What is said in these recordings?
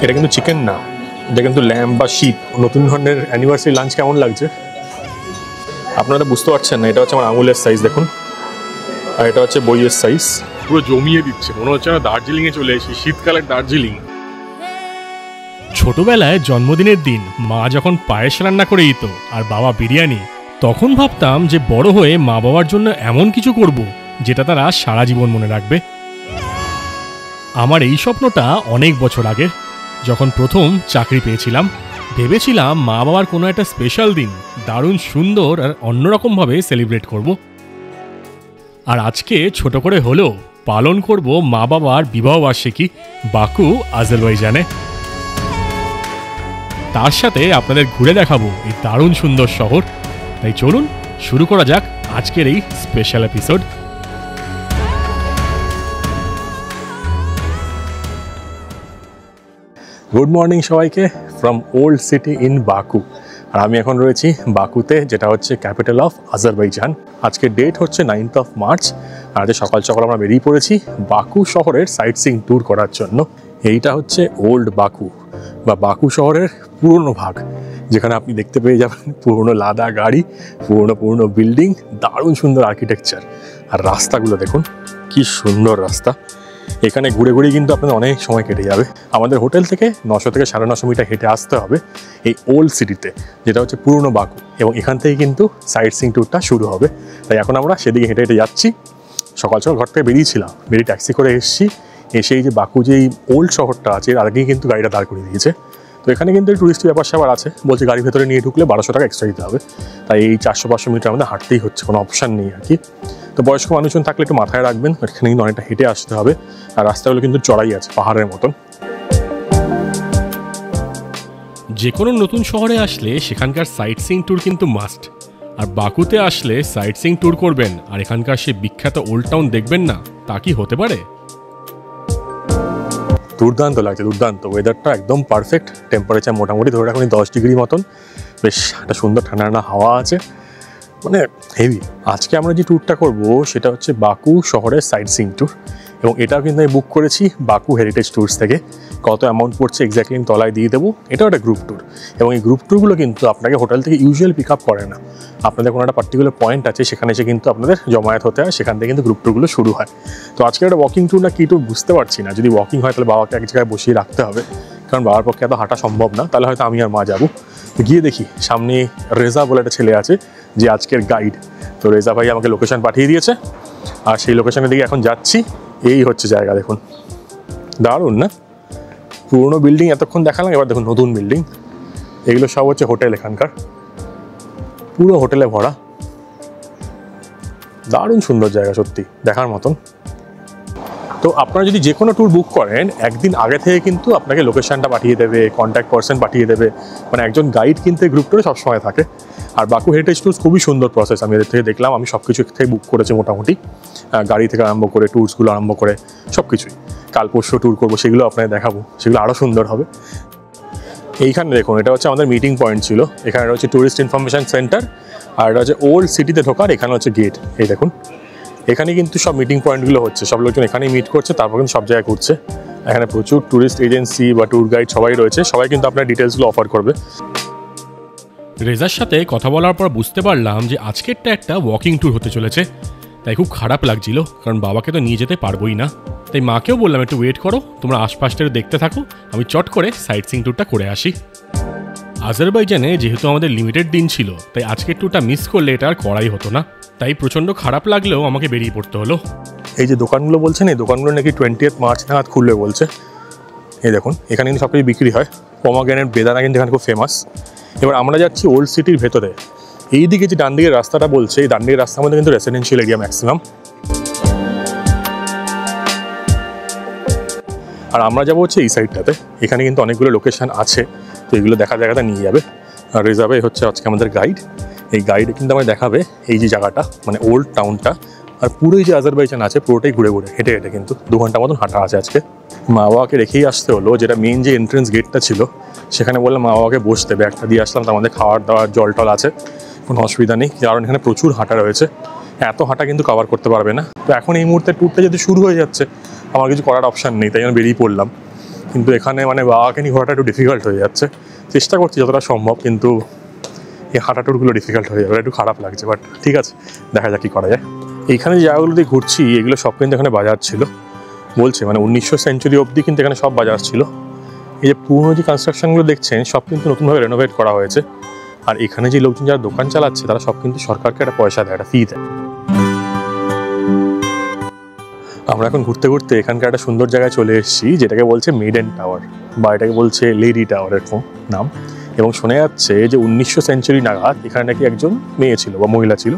এটা কিন্তু চিকেন না, এটা কিন্তু ল্যাম্ব বা শিপ। নতুন ধরনের অ্যানিভার্সারি লাঞ্চ কেমন লাগছে আপনারা বুঝতে পারছেন না। এটা হচ্ছে আমার আঙুলের সাইজ দেখুন, আর এটা হচ্ছে বইয়ের সাইজ। পুরো জমিয়ে দিচ্ছে, মনে হচ্ছে না দার্জিলিংয়ে চলে এসেছি, শীতকালের দার্জিলিং। ছোটবেলায় জন্মদিনের দিন মা যখন পায়েস রান্না করে দিত আর বাবা বিরিয়ানি, তখন ভাবতাম যে বড় হয়ে মা বাবার জন্য এমন কিছু করব যেটা তারা সারা জীবন মনে রাখবে। আমার এই স্বপ্নটা অনেক বছর আগের, যখন প্রথম চাকরি পেয়েছিলাম। ভেবেছিলাম মা বাবার কোনো একটা স্পেশাল দিন দারুণ সুন্দর আর অন্যরকমভাবে সেলিব্রেট করব। আর আজকে ছোট করে হলেও পালন করব মা বাবার বিবাহবার্ষিকী বাকু, আজারবাইজানে। তার সাথে আপনাদের ঘুরে দেখাবো এই দারুণ সুন্দর শহর। তাই চলুন শুরু করা যাক আজকের এই স্পেশাল এপিসোড। গুড মর্নিং সবাইকে from old city in Baku. আর আমি এখন রয়েছি বাকুতে, যেটা হচ্ছে ক্যাপিটাল অফ আজারবাইজান। আজকে ডেট হচ্ছে 9th of March। আর আজ সকাল সকাল আমরা বেরিয়ে পড়েছি বাকু শহরের সাইট সিইং ট্যুর করার জন্য। এইটা হচ্ছে ওল্ড বাকু বা বাকু শহরের পুরনো ভাগ, যেখানে আপনি দেখতে পেয়ে যাবেন পুরনো লাদা গাড়ি, পুরনো বিল্ডিং, দারুণ সুন্দর আর্কিটেকচার। আর রাস্তাগুলো দেখুন কি সুন্দর রাস্তা। এখানে ঘুরে ঘুরে কিন্তু আপনাদের অনেক সময় কেটে যাবে। আমাদের হোটেল থেকে 900 থেকে 950 মিটার হেঁটে আসতে হবে এই ওল্ড সিটিতে, যেটা হচ্ছে পুরনো বাকু, এবং এখান থেকে কিন্তু সাইট সিইং ট্যুরটা শুরু হবে। তাই এখন আমরা সেদিকে হেঁটে হেঁটে যাচ্ছি। সকাল সকাল ঘর থেকে বেরিয়েছিলাম, বেরিয়ে ট্যাক্সি করে এসেছি। এসে এই যে বাকু যে এই ওল্ড শহরটা আছে, এর আগেই কিন্তু গাড়িটা দাঁড় করে দিয়েছে। তো এখানে কিন্তু টুরিস্ট ব্যাপার স্যাপার আছে, বলছে গাড়ির ভেতরে নিয়ে ঢুকলে 1200 টাকা এক্সট্রা দিতে হবে। তাই এই 400-500 মিটার আমাদের হাঁটতেই হচ্ছে, কোনো অপশান নেই আর কি। তো বয়স্ক মানুষজন থাকলে একটু মাথায় রাখবেন, এখানে কিন্তু অনেকটা হেঁটে আসতে হবে। আর রাস্তাগুলো কিন্তু চড়াই আছে পাহাড়ের মতন। যে কোনো নতুন শহরে আসলে সেখানকার সাইট সিইং ট্যুর কিন্তু মাস্ট। আর বাকুতে আসলে সাইট সিইং ট্যুর করবেন আর এখানকার সে বিখ্যাত ওল্ড টাউন দেখবেন না, তা কি হতে পারে? দুর্দান্ত লাগছে, দুর্দান্ত। ওয়েদারটা একদম পারফেক্ট, টেম্পারেচার মোটামুটি ধরে রাখুন 10 ডিগ্রি মতন। বেশ একটা সুন্দর ঠান্ডা ঠান্ডা হাওয়া আছে, মানে হেভি। আজকে আমরা যে ট্যুরটা করব সেটা হচ্ছে বাকু শহরের সাইট সিইং ট্যুর, এবং এটাও কিন্তু আমি বুক করেছি বাকু হেরিটেজ ট্যুরস থেকে। কত অ্যামাউন্ট পড়ছে এক্স্যাক্টলি আমি তলায় দিয়ে দেবো। এটাও একটা গ্রুপ ট্যুর, এবং এই গ্রুপ ট্যুরগুলো কিন্তু আপনাকে হোটেল থেকে ইউজুয়াল পিক আপ করে না। আপনাদের কোনো একটা পার্টিকুলার পয়েন্ট আছে, সেখানে এসে কিন্তু আপনাদের জমায়েত হতে হয়, সেখান থেকে কিন্তু গ্রুপ ট্যুরগুলো শুরু হয়। তো আজকে একটা ওয়াকিং ট্যুর না কি ট্যুর বুঝতে পারছি না। যদি ওয়াকিং হয় তাহলে বাবাকে এক জায়গায় বসিয়ে রাখতে হবে, কারণ বাবার পক্ষে এত হাঁটা সম্ভব না। তাহলে হয়তো আমি আর মা যাবো। গিয়ে দেখি সামনে রেজা বলে একটা ছেলে আছে যে আজকের গাইড। তো রেজা ভাই আমাকে লোকেশন পাঠিয়ে দিয়েছে, আর সেই লোকেশনের দিকে এখন যাচ্ছি। এই হচ্ছে জায়গা, দেখুন দারুণ না? পুরনো বিল্ডিং এতক্ষণ দেখালাম, এবার দেখুন নতুন বিল্ডিং। এগুলো সব হচ্ছে হোটেল এখানকার, পুরো হোটেলে ভরা। দারুণ সুন্দর জায়গা, সত্যি দেখার মতন। তো আপনারা যদি যে কোনো ট্যুর বুক করেন, একদিন আগে থেকে কিন্তু আপনাকে লোকেশনটা পাঠিয়ে দেবে, কন্ট্যাক্ট পারসন পাঠিয়ে দেবে, মানে একজন গাইড কিন্তু গ্রুপ ট্যুরে সবসময় থাকে। আর বাকু হেরিটেজ ট্যুরস খুবই সুন্দর প্রসেস, আমি এদের থেকে দেখলাম। আমি সব কিছু থেকে বুক করেছি মোটামুটি, গাড়ি থেকে আরম্ভ করে ট্যুরসগুলো আরম্ভ করে সব কিছুই। কাল পরশু ট্যুর করবো, সেগুলো আপনাদের দেখাবো, সেগুলো আরও সুন্দর হবে। এইখানে দেখুন, এটা হচ্ছে আমাদের মিটিং পয়েন্ট ছিল। এখানে হচ্ছে ট্যুরিস্ট ইনফরমেশন সেন্টার, আর এটা হচ্ছে ওল্ড সিটিতে ঢোকার। এখানে হচ্ছে গেট, এই দেখুন। এখানে কিন্তু সব মিটিং পয়েন্টগুলো হচ্ছে, সব লোকজন এখানেই মিট করছে, তারপর কিন্তু সব জায়গায় ঘুরছে। এখানে প্রচুর ট্যুরিস্ট এজেন্সি বা ট্যুর গাইড সবাই রয়েছে, সবাই কিন্তু আপনার ডিটেলসগুলো অফার করবে। রেজার সাথে কথা বলার পর বুঝতে পারলাম যে আজকেরটা একটা ওয়াকিং ট্যুর হতে চলেছে। তাই খুব খারাপ লাগছিল, কারণ বাবাকে তো নিয়ে যেতে পারবোই না। তাই মাকেও বললাম একটু ওয়েট করো, তোমরা আশপাশটা দেখতে থাকো, আমি চট করে সাইট সিইং ট্যুরটা করে আসি। আজারবাইজানে যেহেতু আমাদের লিমিটেড দিন ছিল, তাই আজকের ট্যুরটা মিস করলে এটা আর করাই হতো না। তাই প্রচণ্ড খারাপ লাগলেও আমাকে বেরিয়ে পড়তে হলো। এই যে দোকানগুলো বলছেন, এই দোকানগুলো নাকি 20th March নাগাদ খুলবে বলছে। এই দেখুন, এখানে কিন্তু সব কিছু বিক্রি হয়। পমাগ্রেনেট, বেদানা কিন্তু এখানে খুব ফেমাস। এবার আমরা যাচ্ছি ওল্ড সিটির ভেতরে। এই দিকে যে ডান দিকের রাস্তাটা বলছে, এই ডান দিকের রাস্তার মধ্যে কিন্তু রেসিডেন্সিয়াল এরিয়া ম্যাক্সিমাম। আর আমরা যাবো হচ্ছে এই সাইডটাতে। এখানে কিন্তু অনেকগুলো লোকেশন আছে, তো এগুলো দেখা জায়গাটা নিয়ে যাবে। আর রেজাবে হচ্ছে আজকে আমাদের গাইড। এই গাইডে কিন্তু আমায় দেখাবে এই যে জায়গাটা, মানে ওল্ড টাউনটা। আর পুরোই যে আজারবাইজান আছে পুরোটাই ঘুরে ঘুরে হেঁটে হেঁটে কিন্তু 2 ঘন্টা মতন হাঁটা আছে আজকে। মা বাবাকে রেখেই আসতে হলো, যেটা মেন যে এন্ট্রেন্স গেটটা ছিল সেখানে বললাম মা বাবাকে বসতে। ব্যাগটা দিয়ে আসলাম, তো আমাদের খাওয়ার দাওয়ার জল টল আছে, কোনো অসুবিধা নেই, কারণ এখানে প্রচুর হাঁটা রয়েছে। এত হাঁটা কিন্তু কভার করতে পারবে না। তো এখন এই মুহূর্তে ট্যুরটা যদি শুরু হয়ে যাচ্ছে, আমার কিছু করার অপশান নেই, তাই জন্য বেরিয়ে পড়লাম। কিন্তু এখানে মানে বাবাকে নিয়ে ঘোরাটা একটু ডিফিকাল্ট হয়ে যাচ্ছে। চেষ্টা করছি যতটা সম্ভব, কিন্তু এই হাঁটা টুরগুলো ডিফিকাল্ট হয়ে যাবে, একটু খারাপ লাগছে, বাট ঠিক আছে, দেখা যাক কী করা যায়। এইখানে যে জায়গাগুলো দিয়ে ঘুরছি এগুলো সব কিন্তু এখানে বাজার ছিল বলছে, মানে 1900 সেঞ্চুরি অবধি কিন্তু এখানে সব বাজার ছিল। এই যে পুরনো যে কনস্ট্রাকশনগুলো দেখছেন সব কিন্তু নতুনভাবে রেনোভেট করা হয়েছে। আর এখানে যে লোকজন যারা দোকান চালাচ্ছে তারা সব কিন্তু সরকারকে একটা পয়সা দেয়, একটা ফি দেয়। আমরা এখন ঘুরতে ঘুরতে এখানকার একটা সুন্দর জায়গায় চলে এসেছি, যেটাকে বলছে মেডেন টাওয়ার, বা এটাকে বলছে লেডি টাওয়ার এরকম নাম। এবং শোনা যাচ্ছে যে 1900 সেঞ্চুরি নাগাদ এখানে নাকি একজন মেয়ে ছিল বা মহিলা ছিল,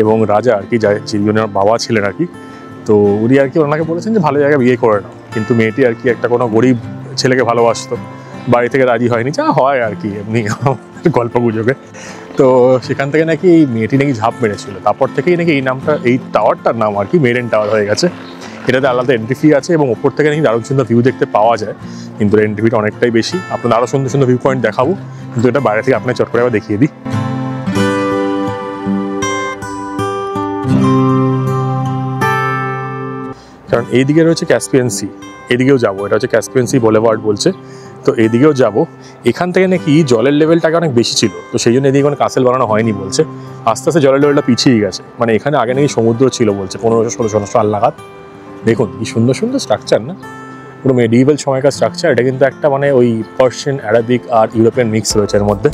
এবং রাজা আর কি, যিনি বাবা ছিলেন আর কি, তো উনি আর কি ওনাকে বলেছেন যে ভালো জায়গায় বিয়ে করে নাও। কিন্তু মেয়েটি আর কি একটা কোনো গরিব ছেলেকে ভালোবাসতো, বাড়ি থেকে রাজি হয়নি, যা হয় আর কি এমনি গল্প গুজবে। তো সেখান থেকে নাকি এই মেয়েটি নাকি ঝাঁপ মেরেছিল, তারপর থেকেই নাকি এই নামটা, এই টাওয়ারটার নাম আর কি মেডেন টাওয়ার হয়ে গেছে। এটাতে আলাদা এন্ট্রি ফি আছে এবং ওপর থেকে নাকি দারুণ সুন্দর ভিউ দেখতে পাওয়া যায়, কিন্তু এন্ট্রি ফিটা অনেকটাই বেশি। আপনাদের আরও সুন্দর সুন্দর ভিউ পয়েন্ট দেখাবো, কিন্তু এটা বাইরে থেকে আপনার চট করে আবার দেখিয়ে দিই। কারণ এইদিকে রয়েছে ক্যাসপিয়ান সি, এদিকেও যাবো, এটা হচ্ছে ক্যাসপিয়ান সি বুলেভার্ড বলছে, তো এদিকেও যাব। এখান থেকে নাকি জলের লেভেলটাকে অনেক বেশি ছিল, তো সেই জন্য এদিকে কোনো কাসেল বানানো হয়নি বলছে। আস্তে আস্তে জলের লেভেলটা পিছিয়ে গেছে, মানে এখানে আগে নাকি সমুদ্র ছিল বলছে 1500-1600 সাল নাগাদ। দেখুন কি সুন্দর সুন্দর স্ট্রাকচার না, পুরো মেডিভেল সময়কার স্ট্রাকচার। এটা কিন্তু একটা মানে ওই পার্সিয়ান, অ্যারাবিক আর ইউরোপিয়ান মিক্স রয়েছে এর মধ্যে।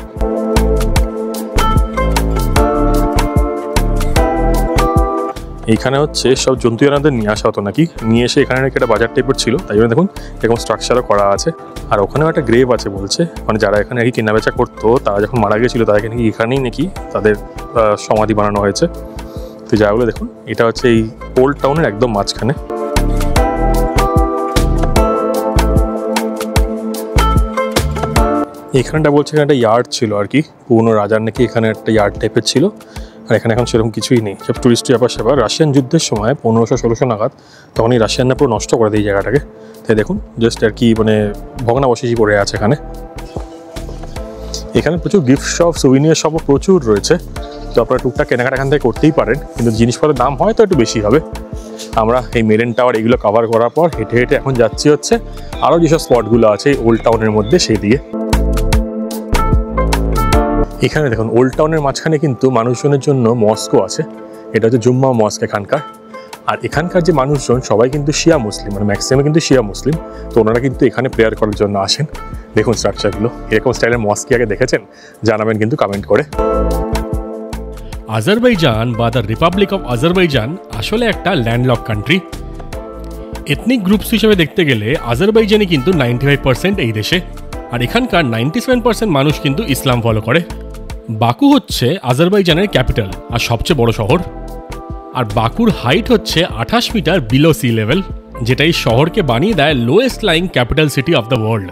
এইখানে হচ্ছে সব জন্তু জানোয়ারদের নিয়ে আসা হতো নাকি, নিয়ে এসে এখানে নাকি একটা বাজার টাইপের ছিল, তাই জন্য দেখুন এরকম স্ট্রাকচারও করা আছে। আর ওখানেও একটা গ্রেভ আছে বলছে, মানে যারা এখানে নাকি কেনাবেচা করতো তারা যখন মারা গিয়েছিল তাদেরকে নাকি এখানেই নাকি তাদের সমাধি বানানো হয়েছে। তো জায়গাগুলো দেখুন, এটা হচ্ছে এই ওল্ড টাউনের একদম মাঝখানে। এখানটা বলছে এখানে একটা ইয়ার্ড ছিল আর কি, পুরনো রাজার নাকি এখানে একটা ইয়ার্ড টাইপের ছিল। আর এখানে এখন সেরকম কিছুই নেই, সব টুরিস্ট ব্যাপার সেবার। রাশিয়ান যুদ্ধের সময় 1500-1600 নাগাদ তখন এই রাশিয়ানরা পুরো নষ্ট করে দেয় এই জায়গাটাকে। তাই দেখুন জাস্ট আর কি মানে ভগ্নাবশেষই পড়ে আছে এখানে। এখানে প্রচুর গিফট শপ, সুভিনিয়ার শপও প্রচুর রয়েছে, তো আপনারা টুকটাক কেনাকাটা এখান থেকে করতেই পারেন, কিন্তু জিনিসপত্রের দাম হয়তো একটু বেশি হবে। আমরা এই মেডেন টাওয়ার এগুলো কভার করার পর হেঁটে হেঁটে এখন যাচ্ছি হচ্ছে আরও যেসব স্পটগুলো আছে এই ওল্ড টাউনের মধ্যে সেই দিকে। এখানে দেখুন ওল্ড টাউনের মাঝখানে কিন্তু মানুষজনের জন্য মস্কো আছে, এটা হচ্ছে জুম্মা মস্ক এখানকার। আর এখানকার যে মানুষজন সবাই কিন্তু শিয়া মুসলিম, মানে ম্যাক্সিমাম কিন্তু শিয়া মুসলিম, তো ওনারা কিন্তু এখানে প্রেয়ার করার জন্য আসেন। দেখুন স্ট্রাকচারগুলো, এরকম স্টাইলের মস্ক আগে দেখেছেন জানাবেন কিন্তু কমেন্ট করে। আজারবাইজান বা দ্য রিপাবলিক অফ আজারবাইজান আসলে একটা ল্যান্ডলক কান্ট্রি। এথনিক গ্রুপস হিসেবে দেখতে গেলে আজারবাইজানই কিন্তু 95% এই দেশে, আর এখানকার 97% মানুষ কিন্তু ইসলাম ফলো করে। বাকু হচ্ছে আজারবাইজানের ক্যাপিটাল আর সবচেয়ে বড় শহর, আর বাকুর হাইট হচ্ছে 28 মিটার বিলো সি লেভেল, যেটা এই শহরকে বানিয়ে দেয় lowest lying capital city of the world.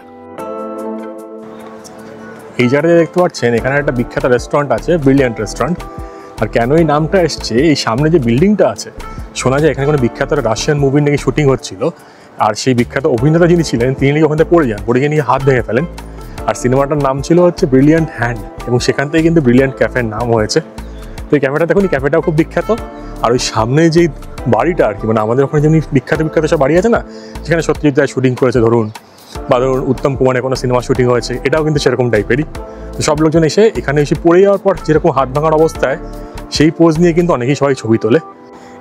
এই জায়গাটা দেখতে পাচ্ছেন এখানে একটা বিখ্যাত রেস্টুরেন্ট আছে, ব্রিলিয়ান্ট রেস্টুরেন্ট। আর কেন এই নামটা এসছে, এই সামনে যে বিল্ডিংটা আছে, শোনা যায় এখানে কোনো বিখ্যাত রাশিয়ান মুভির নাকি শুটিং হচ্ছিল, আর সেই বিখ্যাত অভিনেতা যিনি ছিলেন তিনি নাকি ওখানে পড়ে যান, পড়ে গিয়ে নিয়ে হাত ভেঙে ফেলেন। আর সিনেমাটার নাম ছিল হচ্ছে ব্রিলিয়ান্ট হ্যান্ড, এবং সেখান থেকে কিন্তু ব্রিলিয়ান্ট ক্যাফের নাম হয়েছে। তো এই ক্যাফেটা দেখুন, এই ক্যাফেটাও খুব বিখ্যাত। আর ওই সামনে যেই বাড়িটা আর কি, মানে আমাদের ওখানে যেমনি বিখ্যাত বিখ্যাত সব বাড়ি আছে না, সেখানে সত্যজিৎ রায় শুটিং করেছে ধরুন, বা ধরুন উত্তম কুমারের কোনো সিনেমা শুটিং হয়েছে, এটাও কিন্তু সেরকম টাইপেরই। তো সব লোকজন এসে এখানে এসে পড়ে যাওয়ার পর যেরকম হাত ভাঙার অবস্থায় সেই পোজ নিয়ে কিন্তু অনেকেই সবাই ছবি তোলে।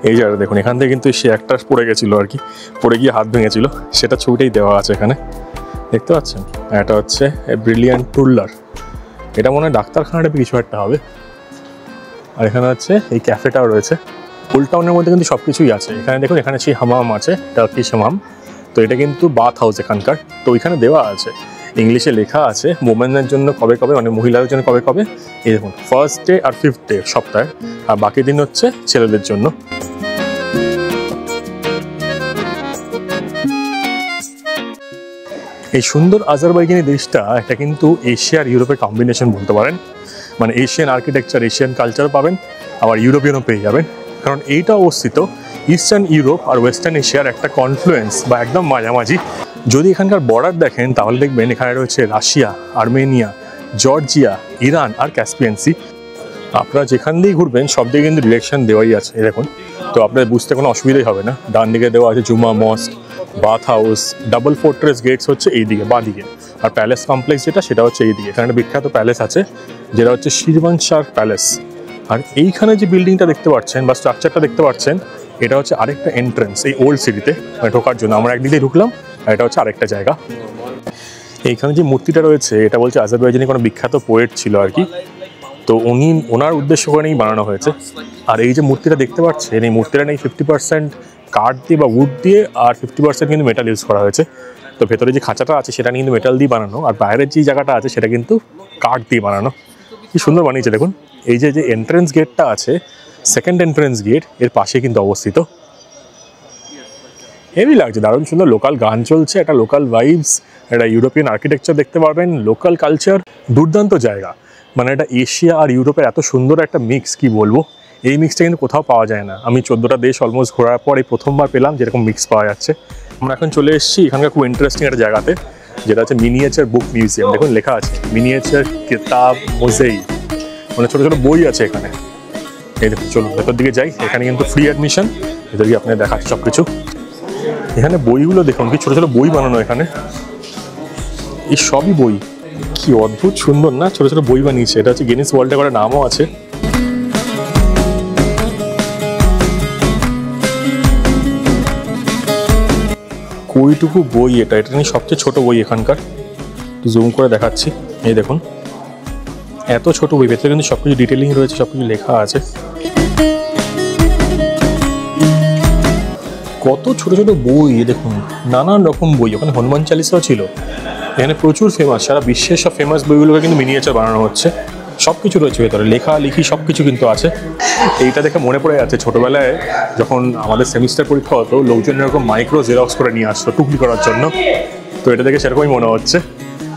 এই জায়গাটা দেখুন, এখান থেকে কিন্তু সে একটা পড়ে গেছিলো আর কি, পড়ে গিয়ে হাত ভেঙেছিল, সেটা ছবিটাই দেওয়া আছে এখানে, দেখতে পাচ্ছেন। এটা হচ্ছে ব্রিলিয়ান্ট টুল্লার, এটা মনে হয় ডাক্তারখানাটা কিছু একটা হবে। আর এখানে হচ্ছে এই ক্যাফেটাও রয়েছে। ওল্ড টাউনের মধ্যে কিন্তু সব কিছুই আছে। এখানে দেখুন, এখানে সেই হামাম আছে, টার্কিশ হামাম, তো এটা কিন্তু বাথ হাউস এখানকার। তো ওইখানে দেওয়া আছে, ইংলিশে লেখা আছে ওমেনদের জন্য কবে কবে, মানে মহিলাদের জন্য কবে কবে। এই দেখুন, ফার্স্ট ডে আর 5th ডে সপ্তাহে, আর বাকি দিন হচ্ছে ছেলেদের জন্য। এই সুন্দর আজারবাইজানি দেশটা একটা কিন্তু এশিয়া আর ইউরোপের কম্বিনেশন বলতে পারেন, মানে এশিয়ান আর্কিটেকচার, এশিয়ান কালচার পাবেন, আবার ইউরোপিয়ানও পেয়ে যাবেন। কারণ এইটা অবস্থিত ইস্টার্ন ইউরোপ আর ওয়েস্টার্ন এশিয়ার একটা কনফ্লুয়েন্স বা একদম মাঝামাঝি। যদি এখানকার বর্ডার দেখেন তাহলে দেখবেন এখানে রয়েছে রাশিয়া, আর্মেনিয়া, জর্জিয়া, ইরান আর ক্যাসপিয়ান সি। আপনারা যেখান দিয়েই ঘুরবেন সব দিকে কিন্তু ডিরেকশন দেওয়াই আছে, দেখুন। তো আপনাদের বুঝতে কোনো অসুবিধাই হবে না। ডান দিকে দেওয়া আছে Juma mosque, bath house, double fortress gates হচ্ছে এইদিকে বাঁদিকে, আর প্যালেস কমপ্লেক্স যেটা সেটা হচ্ছে এইদিকে। এখানে একটা বিখ্যাত প্যালেস আছে যেটা হচ্ছে শিরভানশাহ প্যালেস। আর এইখানে যে বিল্ডিংটা দেখতে পাচ্ছেন বা স্ট্রাকচারটা দেখতে পাচ্ছেন, এটা হচ্ছে আরেকটা এন্ট্রেন্স এই ওল্ড সিটিতে ঢোকার জন্য। আমরা একদিকে ঢুকলাম আর এটা হচ্ছে আরেকটা জায়গা। এইখানে যে মূর্তিটা রয়েছে এটা বলছে আজারবাইজানি কোনো বিখ্যাত পোয়েট ছিল আর কি, তো ওনার উদ্দেশ্য করে নিয়েই বানানো হয়েছে। আর এই যে মূর্তিটা দেখতে পাচ্ছেন, এই মূর্তিটা নেই 50% কাঠ দিয়ে বা উড দিয়ে, আর 50% কিন্তু মেটাল ইউজ করা হয়েছে। তো ভেতরে যে খাঁচাটা আছে সেটা কিন্তু মেটাল দিয়ে বানানো, আর বাইরের যে জায়গাটা আছে সেটা কিন্তু কাঠ দিয়ে বানানো। কি সুন্দর বানিয়েছে দেখুন। এই যে এন্ট্রেন্স গেটটা আছে, সেকেন্ড এন্ট্রেন্স গেট, এর পাশে কিন্তু অবস্থিত। হেভি লাগছে, দারুণ সুন্দর। লোকাল গান চলছে, একটা লোকাল ভাইবস, একটা ইউরোপিয়ান আর্কিটেকচার দেখতে পারবেন, লোকাল কালচার, দুর্দান্ত জায়গা। মানে এটা এশিয়া আর ইউরোপের এত সুন্দর একটা মিক্স, কি বলবো। এই মিক্সটা কিন্তু কোথাও পাওয়া যায় না। আমি 14টা দেশ অলমোস্ট ঘোরার পর এই প্রথমবার পেলাম যেরকম মিক্স পাওয়া যাচ্ছে। আমরা এখন চলে এসেছি এখানকার খুব ইন্টারেস্টিং একটা জায়গাতে, যেটা হচ্ছে মিনিয়েচার বুক মিউজিয়াম। দেখুন লেখা আছে মিনিয়েচার কিতাব মোজেই, মানে ছোটো ছোটো বই আছে এখানে। এই দেখুন, চলুন ভেতর দিকে যাই। এখানে কিন্তু ফ্রি অ্যাডমিশন, ভেতর গিয়ে আপনাদের দেখাচ্ছি সব কিছু। এখানে বইগুলো দেখুন, কি ছোটো ছোটো বই বানানো এখানে। এই সবই বই, কি অদ্ভুত সুন্দর না, ছোটো ছোটো বই বানিয়েছে। এটা হচ্ছে গিনেস ওয়ার্ল্ড রেকর্ডের নামও আছে। কুড়িটুকু বই, এটা নিয়ে সবচেয়ে ছোট বই এখানকার। জুম করে দেখাচ্ছি, এই দেখুন এত ছোট বই, ভেতরে কিন্তু সবকিছু ডিটেলিং রয়েছে, সবকিছু লেখা আছে। কত ছোট ছোট বই দেখুন, নানান রকম বই। ওখানে হনুমান চালিসাও ছিল। এখানে প্রচুর ফেমাস, সারা বিশ্বের সব ফেমাস বইগুলোকে কিন্তু মিনিয়েচার বানানো হচ্ছে। সব কিছু রয়েছে ভেতরে, লেখালেখি সব কিছু কিন্তু আছে। এইটা দেখে মনে পড়ে যাচ্ছে ছোটোবেলায় যখন আমাদের সেমিস্টার পরীক্ষা হতো, লোকজন এরকম মাইক্রো জেরক্স করে নিয়ে আসতো টুকলি করার জন্য। তো এটা দেখে সেরকমই মনে হচ্ছে।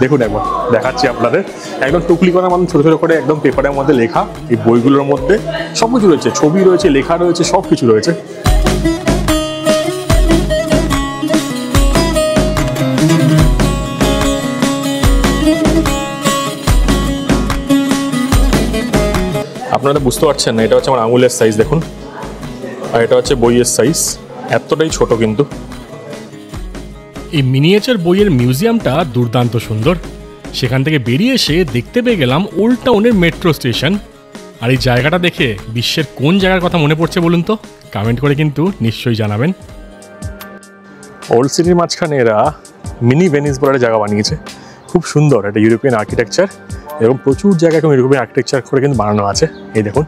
দেখুন একবার দেখাচ্ছি আপনাদের, একদম টুকলি করার মতন ছোটো ছোটো করে একদম পেপারের মধ্যে লেখা। এই বইগুলোর মধ্যে সব কিছু রয়েছে, ছবি রয়েছে, লেখা রয়েছে, সব কিছু রয়েছে। আপনারা বুঝতে পারছেন না, এটা হচ্ছে আমার আঙুলের সাইজ দেখুন, আর এটা হচ্ছে বইয়ের সাইজ, এতটাই ছোট কিন্তু। এই মিনিয়েচার বইয়ের মিউজিয়ামটা দুর্দান্ত সুন্দর। সেখান থেকে বেরিয়ে এসে দেখতে পেয়ে গেলাম ওল্ড টাউনের মেট্রো স্টেশন। আর এই জায়গাটা দেখে বিশ্বের কোন জায়গার কথা মনে পড়ছে বলুন তো, কমেন্ট করে কিন্তু নিশ্চয়ই জানাবেন। ওল্ড সিটির মাঝখানে এরা মিনি ভেনিস বলে জায়গা বানিয়েছে, খুব সুন্দর। একটা ইউরোপিয়ান আর্কিটেকচার, এবং প্রচুর জায়গায় ইউরোপিয়ান আর্কিটেকচার করে কিন্তু বানানো আছে। এই দেখুন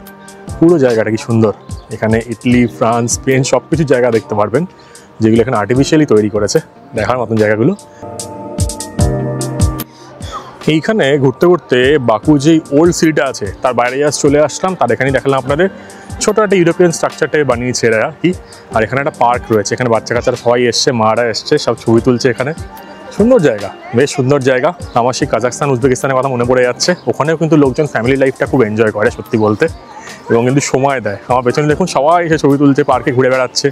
পুরো জায়গাটা কি সুন্দর। এখানে ইটালি, ফ্রান্স, স্পেন সব কিছু জায়গা দেখতে পারবেন, যেগুলো এখানে আর্টিফিশিয়ালি তৈরি করেছে। দেখার মতন জায়গাগুলো। এইখানে ঘুরতে ঘুরতে বাকু যেই ওল্ড সিটিটা আছে তার বাইরে জাস্ট চলে আসলাম। তার এখানেই দেখালাম আপনাদের ছোটো একটা ইউরোপিয়ান স্ট্রাকচারটাই বানিয়েছে এরা কি। আর এখানে একটা পার্ক রয়েছে, এখানে বাচ্চা কাচ্চারা সবাই এসছে, মারা এসছে, সব ছবি তুলছে এখানে। সুন্দর জায়গা, বেশ সুন্দর জায়গা। আমার সেই কাজাকস্তান, উজবেকিস্তানের কথা মনে পড়ে যাচ্ছে। ওখানেও কিন্তু লোকজন ফ্যামিলি লাইফটা খুব এনজয় করে সত্যি বলতে, এবং কিন্তু সময় দেয়। আমার পেছনে দেখুন সবাই এসে ছবি তুলছে, পার্কে ঘুরে বেড়াচ্ছে।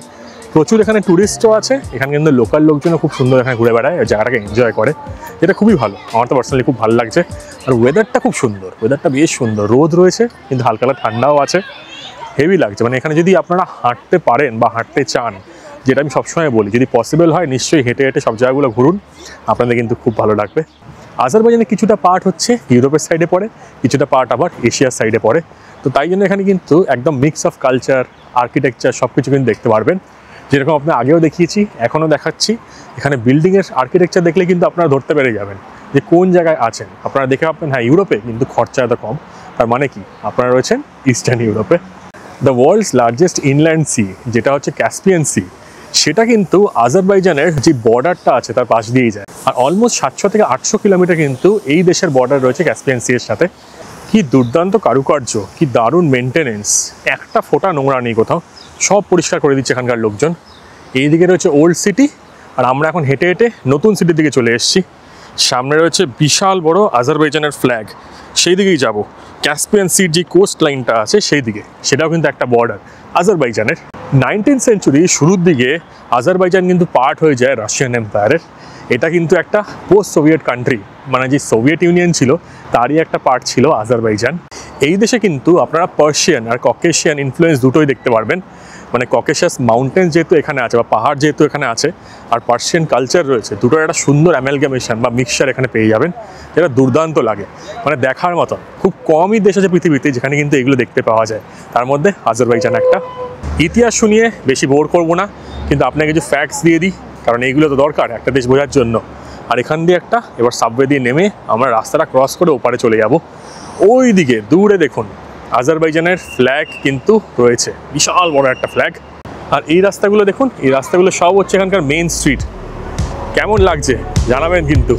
প্রচুর এখানে ট্যুরিস্টও আছে, এখানে কিন্তু লোকাল লোকজনও খুব সুন্দর এখানে ঘুরে বেড়ায়, জায়গাটাকে এনজয় করে, যেটা খুবই ভালো। আমার তো পার্সোনালি খুব ভালো লাগছে। আর ওয়েদারটা খুব সুন্দর, ওয়েদারটা বেশ সুন্দর, রোদ রয়েছে কিন্তু হালকা ঠান্ডাও আছে, হেভি লাগছে। মানে এখানে যদি আপনারা হাঁটতে পারেন বা হাঁটতে চান, যেটা আমি সবসময় বলি, যদি পসিবল হয় নিশ্চয়ই হেঁটে হেঁটে সব জায়গাগুলো ঘুরুন, আপনাদের কিন্তু খুব ভালো লাগবে। আজারবাইজানে কিছুটা পার্ট হচ্ছে ইউরোপের সাইডে পড়ে, কিছুটা পার্ট আবার এশিয়ার সাইডে পড়ে। তো তাই জন্য এখানে কিন্তু একদম মিক্স অফ কালচার, আর্কিটেকচার সব কিছু কিন্তু দেখতে পারবেন। যেরকম আপনি আগেও দেখিয়েছি, এখনও দেখাচ্ছি। এখানে বিল্ডিংয়ের আর্কিটেকচার দেখলে কিন্তু আপনারা ধরতে পেরে যাবেন যে কোন জায়গায় আছেন। আপনারা দেখে ভাববেন হ্যাঁ ইউরোপে, কিন্তু খরচা এত কম। তার মানে কি, আপনারা রয়েছেন ইস্টার্ন ইউরোপে। The world's largest inland sea, যেটা হচ্ছে ক্যাসপিয়ান সি, সেটা কিন্তু আজারবাইজানের যে বর্ডারটা আছে তার পাশ দিয়েই যায়। আর অলমোস্ট 700 থেকে 800 কিলোমিটার কিন্তু এই দেশের বর্ডার রয়েছে ক্যাসপিয়ান সি এর সাথে। কি দুর্দান্ত কারুকার্য, কি দারুণ মেনটেনেন্স, একটা ফোঁটা নোংরা নেই কোথাও, সব পরিষ্কার করে দিচ্ছে এখানকার লোকজন। এইদিকে রয়েছে ওল্ড সিটি, আর আমরা এখন হেঁটে হেঁটে নতুন সিটির দিকে চলে এসেছি। সামনে রয়েছে বিশাল বড় আজারবাইজানের ফ্ল্যাগ, সেই দিকেই যাব। ক্যাসপিয়ান সির যে কোস্ট লাইনটা আছে সেই দিকে, সেটাও কিন্তু একটা বর্ডার আজারবাইজানের। 19th সেঞ্চুরি শুরুর দিকে আজারবাইজান কিন্তু পার্ট হয়ে যায় রাশিয়ান এম্পায়ারের। এটা কিন্তু একটা পোস্ট সোভিয়েট কান্ট্রি, মানে যে সোভিয়েত ইউনিয়ন ছিল তারই একটা পার্ট ছিল আজারবাইজান। এই দেশে কিন্তু আপনারা পার্সিয়ান আর ককেশিয়ান ইনফ্লুয়েন্স দুটোই দেখতে পারবেন। মানে ককেশাস মাউন্টেন যেহেতু এখানে আছে বা পাহাড় যেহেতু এখানে আছে আর পার্সিয়ান কালচার রয়েছে, দুটোর একটা সুন্দর অ্যামালগামেশন বা মিক্সচার এখানে পেয়ে যাবেন, যেটা দুর্দান্ত লাগে, মানে দেখার মতো। খুব কমই দেশ আছে পৃথিবীতে যেখানে কিন্তু এগুলো দেখতে পাওয়া যায়, তার মধ্যে আজারবাইজান একটা। ইতিহাস শুনিয়ে বেশি বোর করবো না, কিন্তু আপনাকে কিছু ফ্যাক্টস দিয়ে দিই, কারণ এইগুলো তো দরকার একটা দেশ বোঝার জন্য। আর এখান দিয়ে একটা এবার সাবওয়ে দিয়ে নেমে আমরা রাস্তাটা ক্রস করে ওপারে চলে যাব। ওই দিকে দূরে দেখুন আজারবাইজানের ফ্ল্যাগ কিন্তু রয়েছে, বিশাল বড় একটা ফ্ল্যাগ। আর এই রাস্তাগুলো দেখুন, এই রাস্তাগুলো সব হচ্ছে এখানকার মেইন স্ট্রিট। কেমন লাগছে জানাবেন কিন্তু।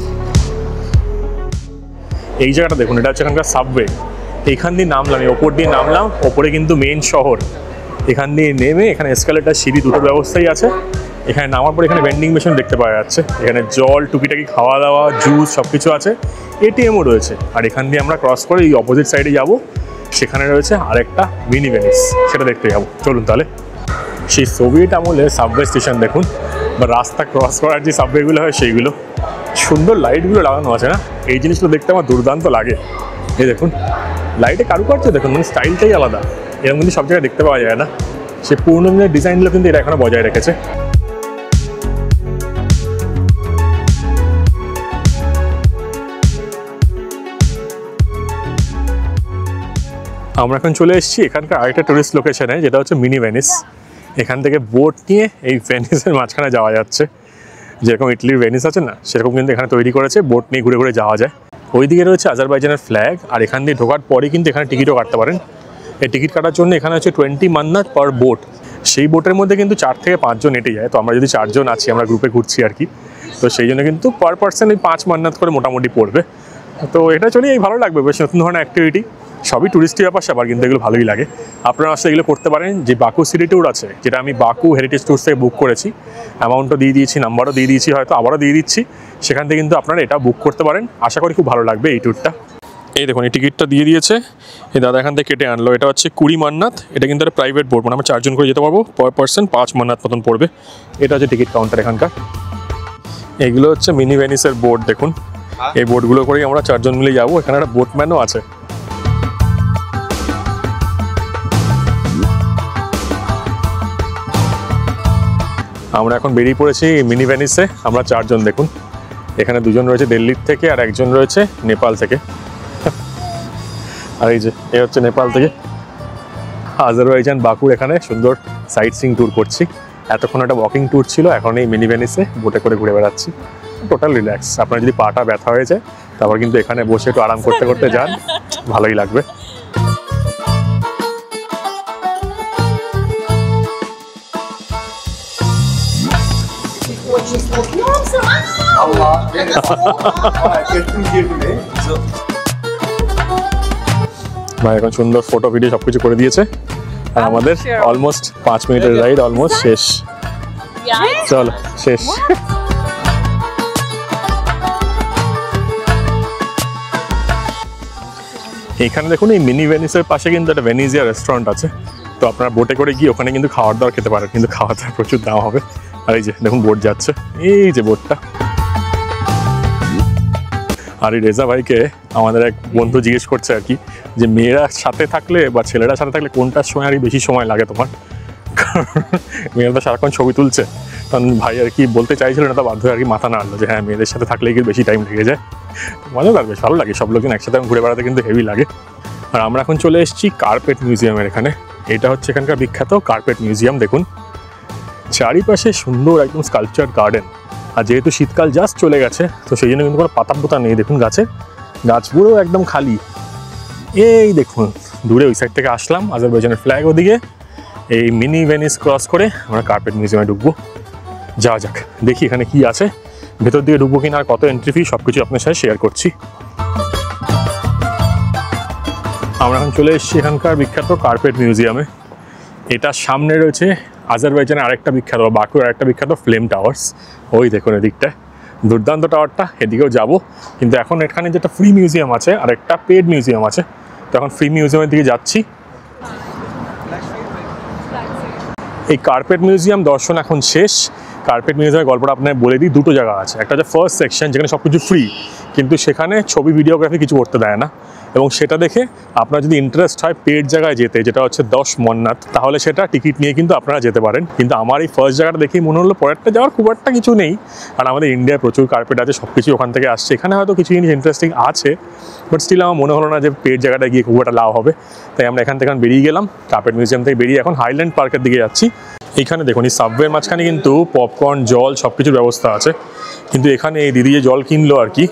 এই জায়গাটা দেখুন, এটা হচ্ছে এখানকার সাবওয়ে। এইখান দিয়ে নামলাম, ওপর দিয়ে নামলাম, ওপরে কিন্তু মেইন শহর। এখান দিয়ে নেমে এখানে এসকালেটার সিঁড়ি দুটোর ব্যবস্থাই আছে। এখানে নামার পর এখানে ভেন্ডিং মেশিন দেখতে পাওয়া যাচ্ছে, এখানে জল টুকিটাকি খাওয়া দাওয়া জুস সব কিছু আছে, এটিএমও রয়েছে। আর এখান দিয়ে আমরা ক্রস করে এই অপোজিট সাইডে যাব, সেখানে রয়েছে আরেকটা মিনি ভেনিস, সেটা দেখতে যাবো। চলুন তাহলে। সেই সোভিয়েত আমলের সাবওয়ে স্টেশন দেখুন, বা রাস্তা ক্রস করার যে সাবওয়েগুলো হয় সেইগুলো, সুন্দর লাইটগুলো লাগানো আছে না, এই জিনিসগুলো দেখতে আমার দুর্দান্ত লাগে। এই দেখুন লাইটে কারুকার্য দেখুন, মানে স্টাইলটাই আলাদা, এরকম কিন্তু সব জায়গায় দেখতে পাওয়া যায় না। সে পুরনো দিনের ডিজাইনগুলো কিন্তু এটা এখনো বজায় রেখেছে। আমরা এখন চলে এসেছি এখানকার আরেকটা টুরিস্ট লোকেশনে, যেটা হচ্ছে মিনি ভেনিস। এখান থেকে বোট নিয়ে এই ভেনিসের মাঝখানে যাওয়া যাচ্ছে, যেরকম ইটালির ভেনিস আছে না, সেরকম কিন্তু এখানে তৈরি করেছে, বোট নিয়ে ঘুরে ঘুরে যাওয়া যায়। ওইদিকে রয়েছে আজারবাইজানের ফ্ল্যাগ, আর এখান দিয়ে ঢোকার পরেই কিন্তু এখানে টিকিটও কাটতে পারেন। এই টিকিট কাটার জন্য এখানে হচ্ছে 20 মান্নাত পার বোট। সেই বোটের মধ্যে কিন্তু 4 থেকে 5 জন এটে যায়, তো আমরা যদি 4 জন আছি, আমরা গ্রুপে ঘুরছি আর কি, তো সেই জন্য কিন্তু পার পার্সন ওই 5 মান্নাত করে মোটামুটি পড়বে। তো এটা চলেই ভালো লাগবে, বেশ নতুন ধরনের অ্যাক্টিভিটি, সবই টুরিস্টি ব্যাপার স্যাপার, কিন্তু এগুলো ভালোই লাগে। আপনারা আসলে এগুলো করতে পারেন। যে বাকু সিটি ট্যুর আছে, যেটা আমি বাকু হেরিটেজ ট্যুরস থেকে বুক করেছি, অ্যামাউন্টও দিয়ে দিয়েছি, নাম্বারও দিয়ে দিয়েছি, হয়তো আবারও দিয়ে দিচ্ছি, সেখান থেকে কিন্তু আপনারা এটা বুক করতে পারেন। আশা করি খুব ভালো লাগবে এই ট্যুরটা। এই দেখুন এই টিকিটটা দিয়ে দিয়েছে এই দাদা, এখান থেকে কেটে আনলো। এটা হচ্ছে 20 মান্নাত, এটা কিন্তু একটা প্রাইভেট বোট, মানে আমরা 4 জন করে যেতে পারবো, পার পার্সন 5 মান্নাত মতন পড়বে। এটা হচ্ছে টিকিট কাউন্টার এখানকার। এগুলো হচ্ছে মিনি ভেনিসের বোট, দেখুন এই বোটগুলো করেই আমরা 4 জন মিলে যাবো। এখানে একটা বোটম্যানও আছে। আমরা এখন বেরিয়ে পড়েছি মিনি ভেনিসে, আমরা 4 জন। দেখুন এখানে 2 জন রয়েছে দিল্লির থেকে আর 1 জন রয়েছে নেপাল থেকে। আর এই যে এ হচ্ছে নেপাল থেকে। আজারবাইজান বাকুর এখানে সুন্দর সাইট সিইং ট্যুর করছি। এতক্ষণ একটা ওয়াকিং ট্যুর ছিল, এখন এই মিনি ভেনিসে বোটে করে ঘুরে বেড়াচ্ছি। Total relax. আপনার যদি পাটা ব্যথা হয়ে যায়, তারপর কিন্তু এখানে বসে একটু আরাম করতে করতে যান, ভালোই লাগবে। ভাই এখন সুন্দর ফটো ভিডিও সবকিছু করে দিয়েছে, আর আমাদের অলমোস্ট 5 মিনিটের রাইড অলমোস্ট শেষ। চলো শেষ। এখানে দেখুন এই মিনি ভেনিসের পাশে কিন্তু একটা ভেনিজিয়া রেস্টুরেন্ট আছে, তো আপনারা বোটে করে গিয়ে ওখানে কিন্তু খাওয়ার দাওয়ার খেতে পারেন, কিন্তু খাওয়া দাওয়ার প্রচুর দাম হবে। আর এই যে দেখুন বোট যাচ্ছে, এই যে বোটটা। আর এই রেজা ভাইকে আমাদের এক বন্ধু জিজ্ঞেস করছে আর কি, যে মেয়েরা সাথে থাকলে বা ছেলেরা সাথে থাকলে কোনটার সময় আর কি বেশি সময় লাগে তোমার? মেয়েরা তো সারাক্ষণ ছবি তুলছে, কারণ ভাই আর কি বলতে চাইছিল না, তা বাধ্য আর কি মাথা নাড়লো যে হ্যাঁ মেয়েদের সাথে থাকলে কি বেশি টাইম লেগে যায়। মজা লাগবে, ভালো লাগে, সব লোকজন একসাথে ঘুরে বেড়াতে কিন্তু হেভি লাগে। আর আমরা এখন চলে এসেছি কার্পেট মিউজিয়ামের এখানে। এটা হচ্ছে এখানকার বিখ্যাত কার্পেট মিউজিয়াম। দেখুন চারিপাশে সুন্দর একদম স্কাল্পচার গার্ডেন, আর যেহেতু শীতকাল জাস্ট চলে গেছে, তো সেই জন্য কিন্তু কোনো পাতা পোতা নেই। দেখুন গাছগুলো একদম খালি। এই দেখুন দূরে ওই সাইড থেকে আসলাম, আজারবাইজানের ফ্ল্যাগ ওদিকে। এই মিনি ভেনিস ক্রস করে আমরা কার্পেট মিউজিয়ামে ঢুকবো। যাওয়া যাক, দেখি এখানে কি আছে, ভেতর দিকে ঢুকবো কিনা, আর কত এন্ট্রি ফি, সব কিছু আপনার সাথে শেয়ার করছি। আমরা এখন চলে এসেছি এখানকার বিখ্যাত কার্পেট মিউজিয়ামে। এটার সামনে রয়েছে আজারবাইজানের আরেকটা বিখ্যাত, বাকুর আরেকটা বিখ্যাত ফ্লেম টাওয়ার্স। ওই দেখুন এদিকটা দুর্দান্ত টাওয়ারটা, এদিকেও যাব। কিন্তু এখন এখানে যেটা ফ্রি মিউজিয়াম আছে আর একটা পেড মিউজিয়াম আছে, তো এখন ফ্রি মিউজিয়ামের দিকে যাচ্ছি। এই কার্পেট মিউজিয়াম দর্শন এখন শেষ। কার্পেট মিউজিয়ামের গল্পটা আপনাকে বলে দিই, দুটো জায়গা আছে। একটা হচ্ছে ফার্স্ট সেকশন, যেখানে সব কিছু ফ্রি, কিন্তু সেখানে ছবি ভিডিওগ্রাফি কিছু করতে দেয় না। এবং সেটা দেখে আপনার যদি ইন্টারেস্ট হয় পেড জায়গায় যেতে, যেটা হচ্ছে 10 মন্নাথ, তাহলে সেটা টিকিট নিয়ে কিন্তু আপনারা যেতে পারেন। কিন্তু আমার এই ফার্স্ট জায়গাটা দেখেই মনে হলো পরেরটা যাওয়ার খুব একটা কিছু নেই, কারণ আমাদের ইন্ডিয়ায় প্রচুর কার্পেট আছে, সব কিছু ওখান থেকে আসছে। এখানে হয়তো কিছু জিনিস ইন্টারেস্টিং আছে, বাট স্টিল আমার মনে হলো না যে পেড জায়গাটা গিয়ে খুব একটা লাভ হবে। তাই আমরা এখান থেকে বেরিয়ে গেলাম, কার্পেট মিউজিয়াম থেকে বেরিয়ে এখন হাইল্যান্ড পার্কের দিকে যাচ্ছি। এইখানে দেখুন এই সাবওয়ের মাঝখানে কিন্তু পপকর্ন, জল সব কিছুর ব্যবস্থা আছে। কিন্তু এখানে এই দিদি যে জল কিনলো আর কি,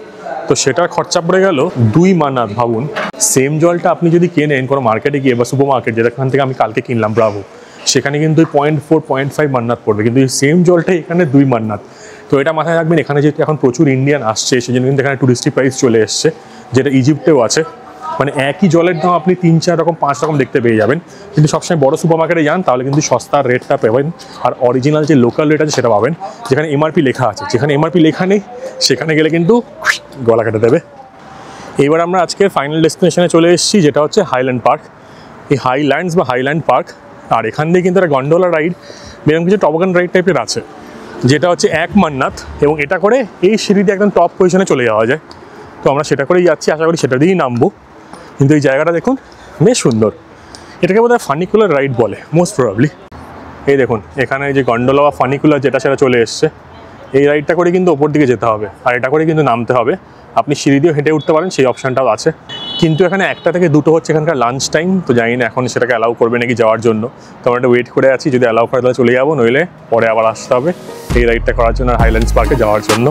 তো সেটার খরচা পড়ে গেল 2 মান্নাত। ভাবুন, সেম জলটা আপনি যদি কেনেন কোনো মার্কেটে গিয়ে বা সুপার মার্কেট, যেখান থেকে আমি কালকে কিনলাম ব্রাভো, সেখানে কিন্তু 0.4-0.5 মান্নাত পড়বে, কিন্তু এই সেম জলটাই এখানে 2 মান্নাত। তো এটা মাথায় রাখবেন, এখানে যেহেতু এখন প্রচুর ইন্ডিয়ান আসছে, সেই জন্য কিন্তু এখানে টুরিস্টি প্রাইস চলে এসছে, যেটা ইজিপ্টেও আছে। মানে একই জলের দাম আপনি 3-4 রকম 5 রকম দেখতে পেয়ে যাবেন, কিন্তু সবসময় বড় সুপার মার্কেটে যান তাহলে কিন্তু সস্তার রেটটা পাবেন, আর অরিজিনাল যে লোকাল রেট আছে সেটা পাবেন, যেখানে এমআরপি লেখা আছে। যেখানে এমআরপি লেখা নেই সেখানে গেলে কিন্তু গলা কেটে দেবে। এইবার আমরা আজকের ফাইনাল ডেস্টিনেশনে চলে এসেছি, যেটা হচ্ছে হাইল্যান্ড পার্ক। এই হাইল্যান্ডস বা হাইল্যান্ড পার্ক, আর এখান দিয়ে কিন্তু একটা গন্ডোলা রাইড, এরকম কিছু টবগান রাইড টাইপের আছে, যেটা হচ্ছে 1 মান্নাত, এবং এটা করে এই সিঁড়ি দিয়ে একদম টপ পজিশনে চলে যাওয়া যায়। তো আমরা সেটা করেই যাচ্ছি, আশা করি সেটা দিয়েই নামবো। কিন্তু এই জায়গাটা দেখুন বেশ সুন্দর, এটাকে বোধহয় ফানিকুলার রাইড বলে মোস্ট প্রবাবলি। এই দেখুন এখানে যে গন্ডোলা বা ফানিকুলার যেটা সেটা চলে এসছে, এই রাইডটা করে কিন্তু ওপর দিকে যেতে হবে, আর এটা করে কিন্তু নামতে হবে। আপনি সিঁড়ি দিয়েও হেঁটে উঠতে পারেন, সেই অপশানটাও আছে। কিন্তু এখানে 1টা থেকে 2টো হচ্ছে এখানকার লাঞ্চ টাইম, তো জানি না এখন সেটাকে অ্যালাউ করবে নাকি যাওয়ার জন্য। তো আমরা একটা ওয়েট করে আছি, যদি অ্যালাউ করে তাহলে চলে যাবো, নইলে পরে আবার আসতে হবে এই রাইডটা করার জন্য আর হাইল্যান্ডস পার্কে যাওয়ার জন্য।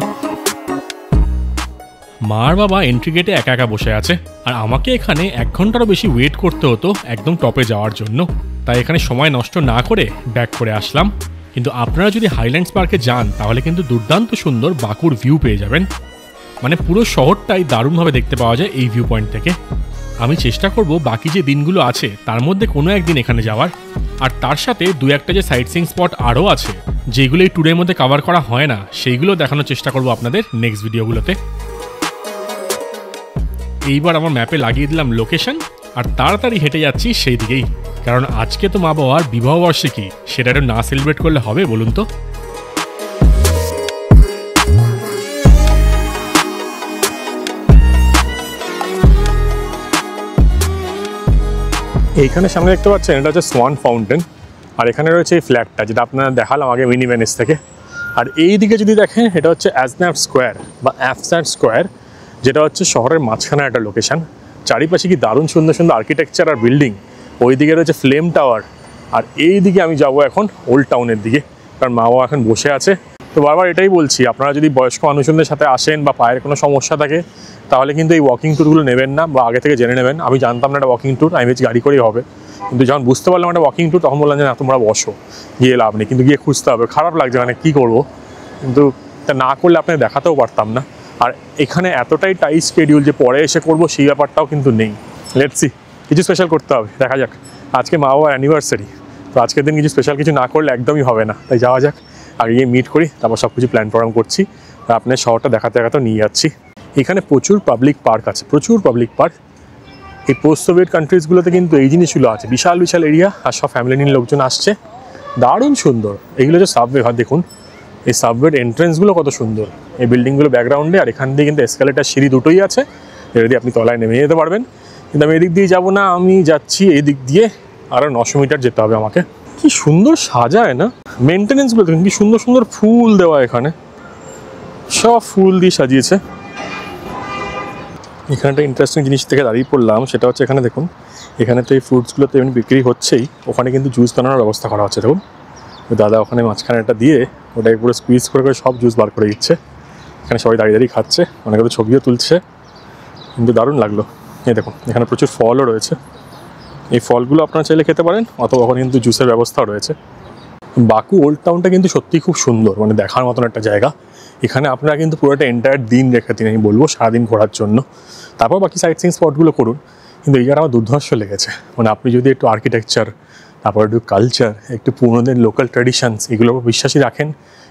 মার বাবা এন্ট্রি গেটে একা একা বসে আছে, আর আমাকে এখানে 1 ঘন্টারও বেশি ওয়েট করতে হতো একদম টপে যাওয়ার জন্য। তাই এখানে সময় নষ্ট না করে ব্যাক করে আসলাম। কিন্তু আপনারা যদি হাইল্যান্ডস পার্কে যান তাহলে কিন্তু দুর্দান্ত সুন্দর বাকুর ভিউ পেয়ে যাবেন। মানে পুরো শহরটাই দারুণভাবে দেখতে পাওয়া যায় এই ভিউ পয়েন্ট থেকে। আমি চেষ্টা করব বাকি যে দিনগুলো আছে তার মধ্যে কোনো একদিন এখানে যাওয়ার, আর তার সাথে 2-1টা যে সাইট সিইং স্পট আরও আছে যেগুলো এই ট্যুরের মধ্যে কভার করা হয় না, সেইগুলো দেখানোর চেষ্টা করব আপনাদের নেক্সট ভিডিওগুলোতে। এইবার আমার ম্যাপে লাগিয়ে দিলাম লোকেশন, আর তাড়াতাড়ি হেঁটে যাচ্ছি সেই দিকেই, কারণ আজকে তো মা বাবার বিবাহবার্ষিকী, সেটা না সেলিব্রেট করলে হবে বলুন তো। এইখানে সামনে দেখতে পাচ্ছেন এটা হচ্ছে সোয়ান ফাউন্টেন, আর এখানে রয়েছে এই ফ্ল্যাটটা যেটা আপনারা দেখালাম আগে মিনি ভেনিস থেকে। আর এই দিকে যদি দেখেন এটা হচ্ছে অ্যাজনাফ স্কোয়ার বা অ্যাফসার স্কোয়ার, যেটা হচ্ছে শহরের মাঝখানে একটা লোকেশন। চারিপাশে কি দারুণ সুন্দর সুন্দর আর্কিটেকচার আর বিল্ডিং। ওই দিকে রয়েছে ফ্লেম টাওয়ার, আর এই দিকে আমি যাব এখন ওল্ড টাউনের দিকে, কারণ মা বাবা এখন বসে আছে। তো বারবার এটাই বলছি, আপনারা যদি বয়স্ক মানুষজনদের সাথে আসেন বা পায়ের কোনো সমস্যা থাকে তাহলে কিন্তু এই ওয়াকিং ট্যুরগুলো নেবেন না, বা আগে থেকে জেনে নেবেন। আমি জানতাম না একটা ওয়াকিং ট্যুর, আমি ভেবেছি গাড়ি করেই হবে, কিন্তু যখন বুঝতে পারলাম একটা ওয়াকিং ট্যুর তখন বললাম যে না তোমরা বসো, গিয়ে লাভ নেই। কিন্তু গিয়ে খুঁজতে হবে, খারাপ লাগছে মানে কী করবো, কিন্তু তা না করলে আপনাকে দেখাতেও পারতাম না। আর এখানে এতটাই টাইট স্কেডিউল যে পরে এসে করবো সেই ব্যাপারটাও কিন্তু নেই। লেটস সি, কিছু স্পেশাল করতে হবে, দেখা যাক। আজকে মা বাবার অ্যানিভার্সারি, তো আজকের দিন কিছু স্পেশাল কিছু না করলে একদমই হবে না। তাই যাওয়া যাক, আগে গিয়ে মিট করি, তারপর সব কিছু প্ল্যান প্রোগ্রাম করছি, আর আপনার শহরটা দেখাতে দেখাতেও নিয়ে যাচ্ছি। এখানে প্রচুর পাবলিক পার্ক আছে, প্রচুর পাবলিক পার্ক। এই পোস্ট সোভিয়েট কান্ট্রিজগুলোতে কিন্তু এই জিনিসগুলো আছে, বিশাল বিশাল এরিয়া, আর সব ফ্যামিলি নিয়ে লোকজন আসছে, দারুণ সুন্দর। এইগুলো হচ্ছে সাবওয়ে ঘর, দেখুন এই সাবওয়ের এন্ট্রেন্সগুলো কত সুন্দর, এই বিল্ডিংগুলো ব্যাকগ্রাউন্ডে। আর এখান দিয়ে কিন্তু এসকালেটার সিঁড়ি দুটোই আছে, এটা দিয়ে আপনি তলায় নেমে যেতে পারবেন। কিন্তু আমি এদিক দিয়ে যাবো না, আমি যাচ্ছি এই দিক দিয়ে, আরও 900 মিটার যেতে হবে আমাকে। কি সুন্দর সাজায় না, মেনটেনেন্সগুলো দেখুন কি সুন্দর সুন্দর ফুল দেওয়া, এখানে সব ফুল দিয়ে সাজিয়েছে। এখানে একটা ইন্টারেস্টিং জিনিস থেকে দাঁড়িয়ে পড়লাম, সেটা হচ্ছে এখানে দেখুন, এখানে তো এই ফ্রুটসগুলো তো এমনি বিক্রি হচ্ছেই, ওখানে কিন্তু জুস বানানোর ব্যবস্থা করা হচ্ছে। দেখুন দাদা ওখানে মাঝখানে একটা দিয়ে ওটাকে পুরো স্কুইজ করে করে সব জুস বার করে দিচ্ছে। এখানে সবাই দাঁড়িয়ে দাঁড়িয়ে খাচ্ছে, অনেকে তো ছবিও তুলছে, কিন্তু দারুণ লাগলো। এই দেখুন এখানে প্রচুর ফলও রয়েছে, এই ফলগুলো আপনারা চাইলে খেতে পারেন, অথবা ওখানে কিন্তু জুসের ব্যবস্থাও রয়েছে। বাকু ওল্ড টাউনটা কিন্তু সত্যিই খুব সুন্দর, মানে দেখার মতন একটা জায়গা। এখানে আপনারা কিন্তু পুরোটা এন্টায়ার দিন রেখে দিন, আমি বলবো সারাদিন ঘোরার জন্য, তারপর বাকি সাইট সিইং স্পটগুলো করুন। কিন্তু এই জায়গাটা আমার দুর্ধর্ষ লেগেছে, মানে আপনি যদি একটু আর্কিটেকচার, তারপর একটু কালচার, একটু পুরোনোদের লোকাল ট্র্যাডিশনস এগুলোর উপর বিশ্বাসী রাখেন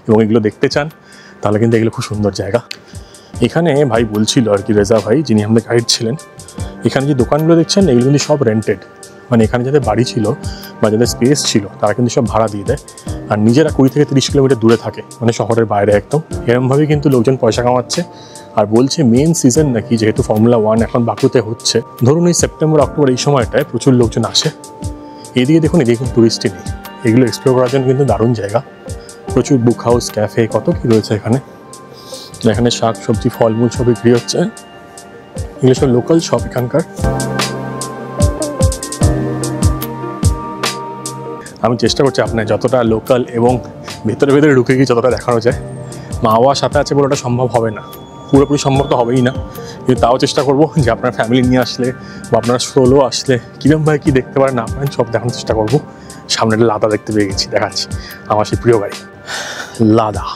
এবং এগুলো দেখতে চান, তাহলে কিন্তু এগুলো খুব সুন্দর জায়গা। এখানে ভাই বলছিল আর কি, রেজা ভাই যিনি আমাদের গাইড ছিলেন, এখানে যে দোকানগুলো দেখছেন এগুলো কিন্তু সব রেন্টেড, মানে এখানে যাদের বাড়ি ছিল বা যাদের স্পেস ছিল তারা কিন্তু সব ভাড়া দিয়ে দেয়, আর নিজেরা 20 থেকে 30 কিলোমিটার দূরে থাকে, মানে শহরের বাইরে একদম। এরকমভাবেই কিন্তু লোকজন পয়সা কামাচ্ছে, আর বলছে মেন সিজন নাকি, যেহেতু ফর্মুলা 1 এখন বাকুতে হচ্ছে, ধরুন এই সেপ্টেম্বর অক্টোবর এই সময়টায় প্রচুর লোকজন আসে। এদিকে দেখুন, এদিকে কোনো টুরিস্টই নেই। এগুলো এক্সপ্লোর করার জন্য কিন্তু দারুণ জায়গা। প্রচুর বুক হাউস, ক্যাফে, কত কী রয়েছে এখানে। এখানে শাক সবজি ফলমূল সব বিক্রি হচ্ছে। এগুলো সব লোকাল শপ এখানকার। আমি চেষ্টা করছি আপনার যতটা লোকাল এবং ভেতরে ভেতরে ঢুকে গিয়ে যতটা দেখানো যায়। মা বাবার সাথে আছে বলে ওটা সম্ভব হবে না, পুরোপুরি সম্ভব তো হবেই না, কিন্তু তাও চেষ্টা করবো যে আপনার ফ্যামিলি নিয়ে আসলে বা আপনারা সোলো আসলে কীরকম ভাই কী দেখতে পারেন না পারেন সব দেখানোর চেষ্টা করবো। সামনে একটা লাদা দেখতে পেয়ে গেছি, দেখাচ্ছি আমার সেই প্রিয় গাড়ি লাদা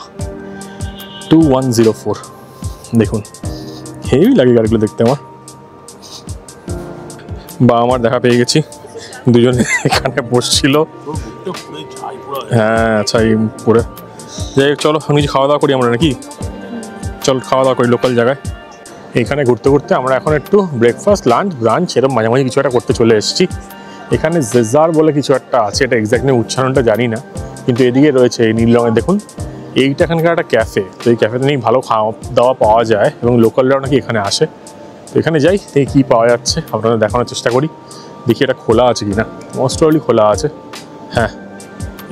2104। দেখুন হেভি লাগে গাড়িগুলো দেখতে আমার। বা আমার দেখা পেয়ে গেছি, দুজনে এখানে বসছিল। হ্যাঁ আচ্ছা, এই পরে যাই হোক, চলো আমি কিছু খাওয়া দাওয়া করি আমরা নাকি। চলো খাওয়া দাওয়া করি লোকাল জায়গায়। এখানে ঘুরতে ঘুরতে আমরা এখন একটু ব্রেকফাস্ট, লাঞ্চ, ব্রাঞ্চ এরকম মাঝামাঝি কিছু একটা করতে চলে এসেছি। এখানে জেজার বলে কিছু একটা আছে, এটা এক্স্যাক্টলি উচ্চারণটা জানি না, কিন্তু এদিকে রয়েছে এই নীল রঙের দেখুন, এইটা এখানকার একটা ক্যাফে। তো এই ক্যাফেতে নাকি ভালো খাওয়া দাওয়া পাওয়া যায় এবং লোকালরাও নাকি এখানে আসে। তো এখানে যাই, এই কী পাওয়া যাচ্ছে আপনাদের দেখানোর চেষ্টা করি। দেখি এটা খোলা আছে কি না, মোস্ট প্রবাবলি খোলা আছে। হ্যাঁ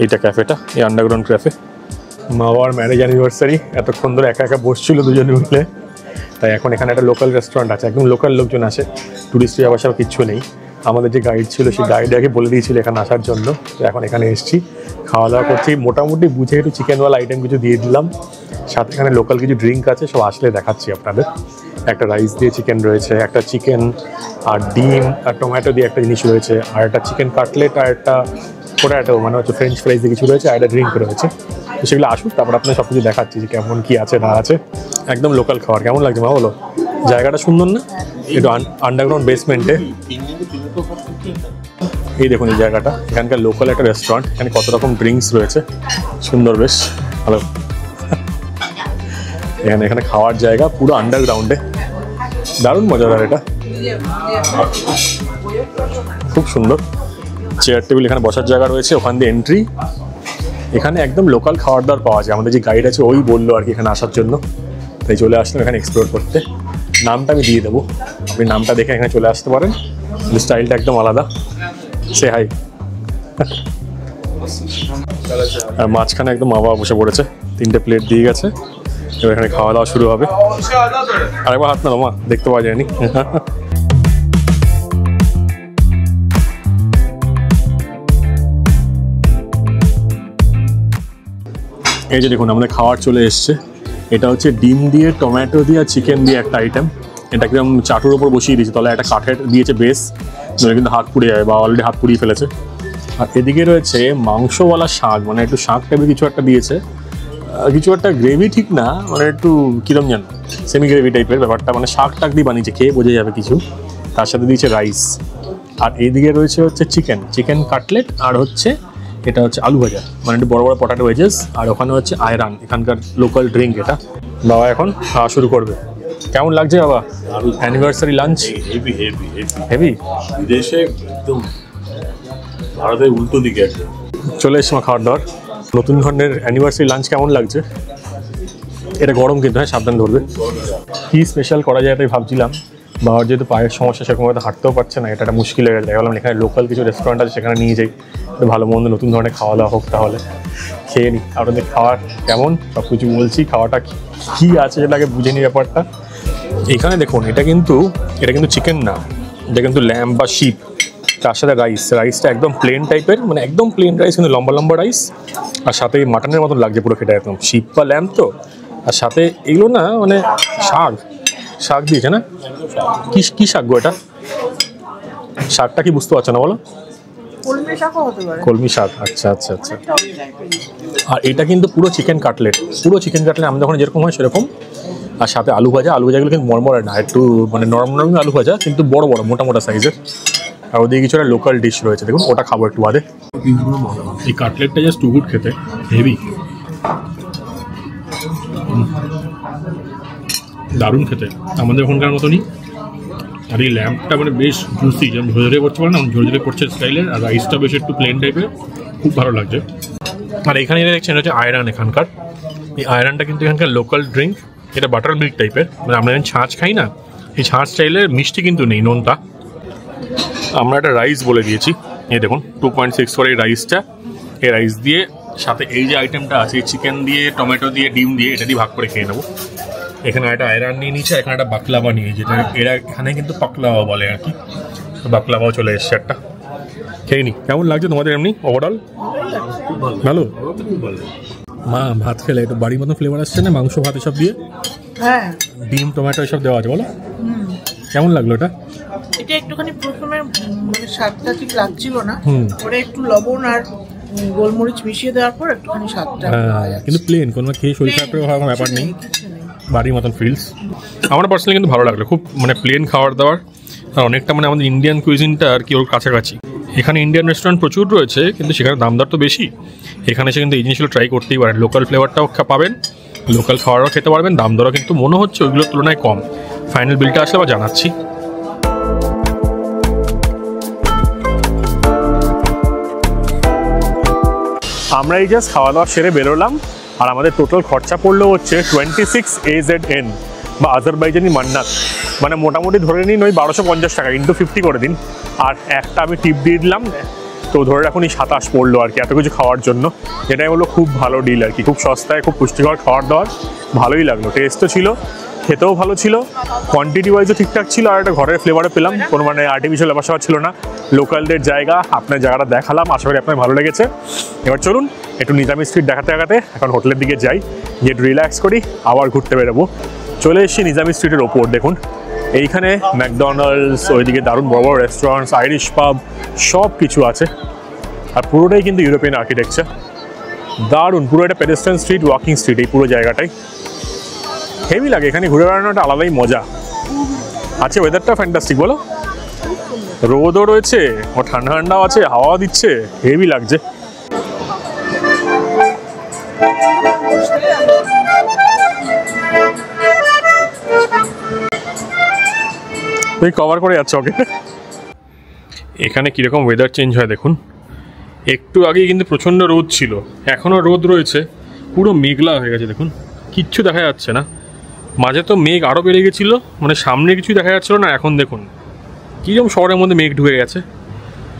এইটা ক্যাফেটা, এই আন্ডারগ্রাউন্ড ক্যাফে। মা বাবার ম্যারেজ অ্যানিভার্সারি, এতক্ষণ ধরে একা একা বসছিল দুজনে মিলে, তাই এখন এখানে একটা লোকাল রেস্টুরেন্ট আছে, একদম লোকাল লোকজন আসে, টুরিস্ট যাওয়া সব কিচ্ছু নেই। আমাদের যে গাইড ছিল সেই গাইড আগে বলে দিয়েছিল এখানে আসার জন্য। তো এখন এখানে এসেছি, খাওয়া দাওয়া করছি। মোটামুটি বুঝে একটু চিকেনওয়ালা আইটেম কিছু দিয়ে দিলাম, সাথে এখানে লোকাল কিছু ড্রিঙ্ক আছে, সব আসলে দেখাচ্ছি আপনাদের। একটা রাইস দিয়ে চিকেন রয়েছে, একটা চিকেন আর ডিম আর টমেটো দিয়ে একটা জিনিস রয়েছে, আর একটা চিকেন কাটলেট, আর একটা পোট্যাটো মানে হচ্ছে ফ্রেঞ্চ ফ্রাইজ দিয়ে কিছু রয়েছে, আর একটা ড্রিঙ্ক রয়েছে। তো সেগুলো আসুক, তারপর আপনার সব কিছু দেখাচ্ছি যে কেমন কী আছে না আছে। একদম লোকাল খাবার। কেমন লাগছে মা বলো? জায়গাটা সুন্দর না? একটু আন্ডারগ্রাউন্ড বেসমেন্টে। এই দেখুন এই জায়গাটা, এখানকার লোকাল একটা রেস্টুরেন্ট, এখানে কত রকম ড্রিঙ্কস রয়েছে, সুন্দর বেশ ভালো। এখানে খাওয়ার জায়গা পুরো আন্ডারগ্রাউন্ডে, দারুণ মজাদার। এটা খুব সুন্দর। চেয়ার টেবিল, এখানে বসার জায়গা রয়েছে, ওখান দিয়ে এন্ট্রি। এখানে একদম লোকাল খাবার দাবার পাওয়া যায়। আমাদের যে গাইড আছে ওই বললো আর কি এখানে আসার জন্য, তাই চলে আসলাম এখানে এক্সপ্লোর করতে। নামটা আমি দিয়ে দেবো, আপনি নামটা দেখে এখানে চলে আসতে পারেন। স্টাইলটা একদম আলাদা। সে হাই। আর মাঝখানে একদম মা বাবা বসে পড়েছে, 3টে প্লেট দিয়ে গেছে, এবার এখানে খাওয়া দাওয়া শুরু হবে। আরেকবার হাত না মা, দেখতে পাওয়া যায়নি। এই যে দেখুন আমাদের খাবার চলে এসছে। এটা হচ্ছে ডিম দিয়ে, টমেটো দিয়ে আর চিকেন দিয়ে একটা আইটেম। এটা একদম চাটুর ওপর বসিয়ে দিয়েছে, তলায় একটা কাঠের দিয়েছে বেস, কিন্তু হাত পুড়িয়ে যাবে বা অলরেডি হাত পুড়িয়ে ফেলেছে। আর এদিকে রয়েছে মাংসওয়ালা শাক, মানে একটু শাক টাইপের কিছু একটা দিয়েছে, কিছু একটা গ্রেভি ঠিক না, মানে একটু কিরম জানো সেমি গ্রেভি টাইপের ব্যাপারটা, মানে শাক টাক দিয়ে বানিয়েছে, খেয়ে বোঝা যাবে কিছু। তার সাথে দিয়েছে রাইস। আর এইদিকে রয়েছে হচ্ছে চিকেন কাটলেট, আর হচ্ছে এটা হচ্ছে আলু ভাজা, মানে একটু বড় বড় পটাটো ভেজেস। আর ওখানে হচ্ছে আয়রান, এখানকার লোকাল ড্রিঙ্ক। এটা বাবা এখন খাওয়া শুরু করবে। কেমন লাগছে বাবা anniversary lunch? Heavy heavy heavy. বিদেশে একদম ভারতের উল্টো দিকে একদম। চলে এসছি খাওয়ার দাওয়ার। নতুন ধরনের অ্যানিভার্সারি লাঞ্চ কেমন লাগছে? এটা গরম কিন্তু, হ্যাঁ সাবধান ধরবে। কী স্পেশাল করা যায় তাই ভাবছিলাম। বাবার যেহেতু পায়ের সমস্যা, সেরকম হয়তো হাঁটতেও পারছে না, এটা একটা মুশকিল হয়ে গেছে। বললাম এখানে লোকাল কিছু রেস্টুরেন্ট আছে, সেখানে নিয়ে যাই, ভালো মন্দ নতুন ধরনের খাওয়া দাওয়া হোক, তাহলে খেয়ে নিই। আপনাদের খাওয়ার কেমন সব কিছু বলছি, খাওয়াটা কী আছে সেটাকে বুঝে নিই ব্যাপারটা। এখানে দেখুন এটা কিন্তু চিকেন না, এটা কিন্তু ল্যাম্ব বা শিপ, তার সাথে রাইসটা একদম প্লেন টাইপের, মানে একদম প্লেন রাইস কিন্তু লম্বা লম্বা রাইস, আর সাথে মাটনের মতন লাগছে পুরো খেতে, একদম শিপ বা ল্যাম্ব তো। আর সাথে এগুলো না মানে শাক দিয়েছে না, কি শাক গো এটা? শাকটা কি বুঝতে পারছো না বলো? কলমি শাক। আচ্ছা। আর এটা কিন্তু পুরো চিকেন কাটলেট, আমাদের ওখানে যেরকম হয় সেরকম। আর সাথে আলু ভাজাগুলো কিন্তু মরমরে না, একটু মানে নরম আলু ভাজা, কিন্তু বড় মোটা সাইজের। আর ওদিকে কিছু একটা লোকাল ডিশ রয়েছে, দেখুন ওটা খাবো একটু বাদে। এই কাটলেটটা জাস্ট টু গুড খেতে, হেভি দারুণ খেতে, আমাদের ওখানকার মতনই। আর এই ল্যাম্পটা মানে বেশ জুসি, যেমন ঝরঝরে করতে পারে না, ঝরঝরে করছে স্টাইলের। আর রাইসটা বেশ একটু প্লেন টাইপের, খুব ভালো লাগছে। আর এখানে দেখছেন এটা হচ্ছে আয়রান। এখানকার এই আয়রানটা কিন্তু এখানকার লোকাল ড্রিঙ্ক, এটা বাটার মিল্ক টাইপের, মানে আমরা যখন ছাঁচ খাই না, এই ছাঁচ চাইলে মিষ্টি কিন্তু নেই, নোনতা। আমরা একটা রাইস বলে দিয়েছি, এই দেখুন 2.6 করে এই রাইসটা, এই রাইস দিয়ে সাথে এই যে আইটেমটা আছে চিকেন দিয়ে, টমেটো দিয়ে, ডিম দিয়ে, এটা দিয়ে ভাগ করে খেয়ে নেবো। এখানে একটা আয়রান নিয়ে নিচ্ছে, এখানে একটা বাকলাভা নিয়ে, যেটা এরা এখানে কিন্তু পাকলাভা বলে আর কি। বাকলাভাও চলে এসছে একটা, খেয়ে নি। কেমন লাগছে তোমাদের এমনি ওভারঅল? ভালো। মা ভাত খেলে একটু বাড়ির মতন ফ্লেভার আসছে না, মাংস ভাত এসব দিয়ে? হ্যাঁ, ডিম টমেটো এসব দেওয়া আছে, বলো কেমন লাগলো এটা? এটা একটুখানি প্রথমে মানে স্বাদটা ঠিক লাগছিল না, পরে একটু লবণ আর গোলমরিচ মিশিয়ে দেওয়ার পর একটুখানি স্বাদটা। কিন্তু প্লেন, কোনো খেয়ে শরীর খারাপ হওয়ার কোনো ব্যাপার নেই, বাড়ির মতন ফিলস। আমার পার্সোনালি কিন্তু ভালো লাগলো, খুব মানে প্লেন খাবার দাবার, আর অনেকটা মানে আমাদের ইন্ডিয়ান কুইজিনটা আর কি ওর কাছাকাছি। এখানে ইন্ডিয়ান রেস্টুরেন্ট প্রচুর রয়েছে, কিন্তু সেখানে দাম দর তো বেশি। এখানে এসে কিন্তু এই জিনিসগুলো ট্রাই করতেই পারেন, লোকাল ফ্লেভারটাও পাবেন, লোকাল খাবারও খেতে পারবেন, দাম দরও কিন্তু মনে হচ্ছে ওইগুলোর তুলনায় কম। ফাইনাল বিলটা আসলে আবার জানাচ্ছি। আমরা এই জাস্ট খাওয়া দাওয়া সেরে বেরোলাম, আর আমাদের টোটাল খরচা পড়লো হচ্ছে 26 AZN বা আজারবাইজানি মান্নাত, মানে মোটামুটি ধরে নিন ওই 1250 টাকা, ইন্টু 50 করে দিন। আর একটা আমি টিপ দিয়ে দিলাম, তো ধরে রাখুন 27 পড়লো আর কি এত কিছু খাওয়ার জন্য। যেটাই হলো খুব ভালো ডিল আর কি, খুব সস্তায় খুব পুষ্টিকর খাবার দাবার, ভালোই লাগলো, টেস্টও ছিল, খেতেও ভালো ছিল, কোয়ান্টিটি ওয়াইজও ঠিকঠাক ছিল, আর একটা ঘরের ফ্লেভারে পেলাম, কোনো মানে আর্টিফিশিয়াল ব্যাপার ছিল না। লোকালদের জায়গা, আপনার জায়গাটা দেখালাম, আশা করি আপনার ভালো লেগেছে। এবার চলুন একটু নিজামি স্ট্রিট দেখাতে দেখাতে এখন হোটেলের দিকে যাই, গিয়ে একটু রিল্যাক্স করি, আবার ঘুরতে বেরোবো। চলে এসেছি নিজামি স্ট্রিটের ওপর, দেখুন এইখানে ম্যাকডোনাল্ডস, ওইদিকে দারুণ বড় বড় রেস্টুরেন্টস, আইরিশ পাব, সব কিছু আছে। আর পুরোটাই কিন্তু ইউরোপিয়ান আর্কিটেকচার, দারুণ, পুরো একটা পেডেস্ট্রিয়ান স্ট্রিট, ওয়াকিং স্ট্রিট, এই পুরো জায়গাটাই হেভি লাগে। এখানে ঘুরে বেড়ানোটা আলাদাই মজা আছে, ওয়েদারটা ফ্যান্টাস্টিক, বলো, রোদও রয়েছে, ও ঠান্ডা ঠান্ডাও আছে, হাওয়া দিচ্ছে, হেভি লাগছে। তুমি কভার করে যাচ্ছ ওকে। এখানে কীরকম ওয়েদার চেঞ্জ হয় দেখুন, একটু আগেই কিন্তু প্রচণ্ড রোদ ছিল, এখনও রোদ রয়েছে, পুরো মেঘলা হয়ে গেছে দেখুন, কিচ্ছু দেখা যাচ্ছে না। মাঝে তো মেঘ আরও বেড়ে গেছিলো, মানে সামনে কিছুই দেখা যাচ্ছিলো না, এখন দেখুন কীরকম শহরের মধ্যে মেঘ ঢুকে গেছে,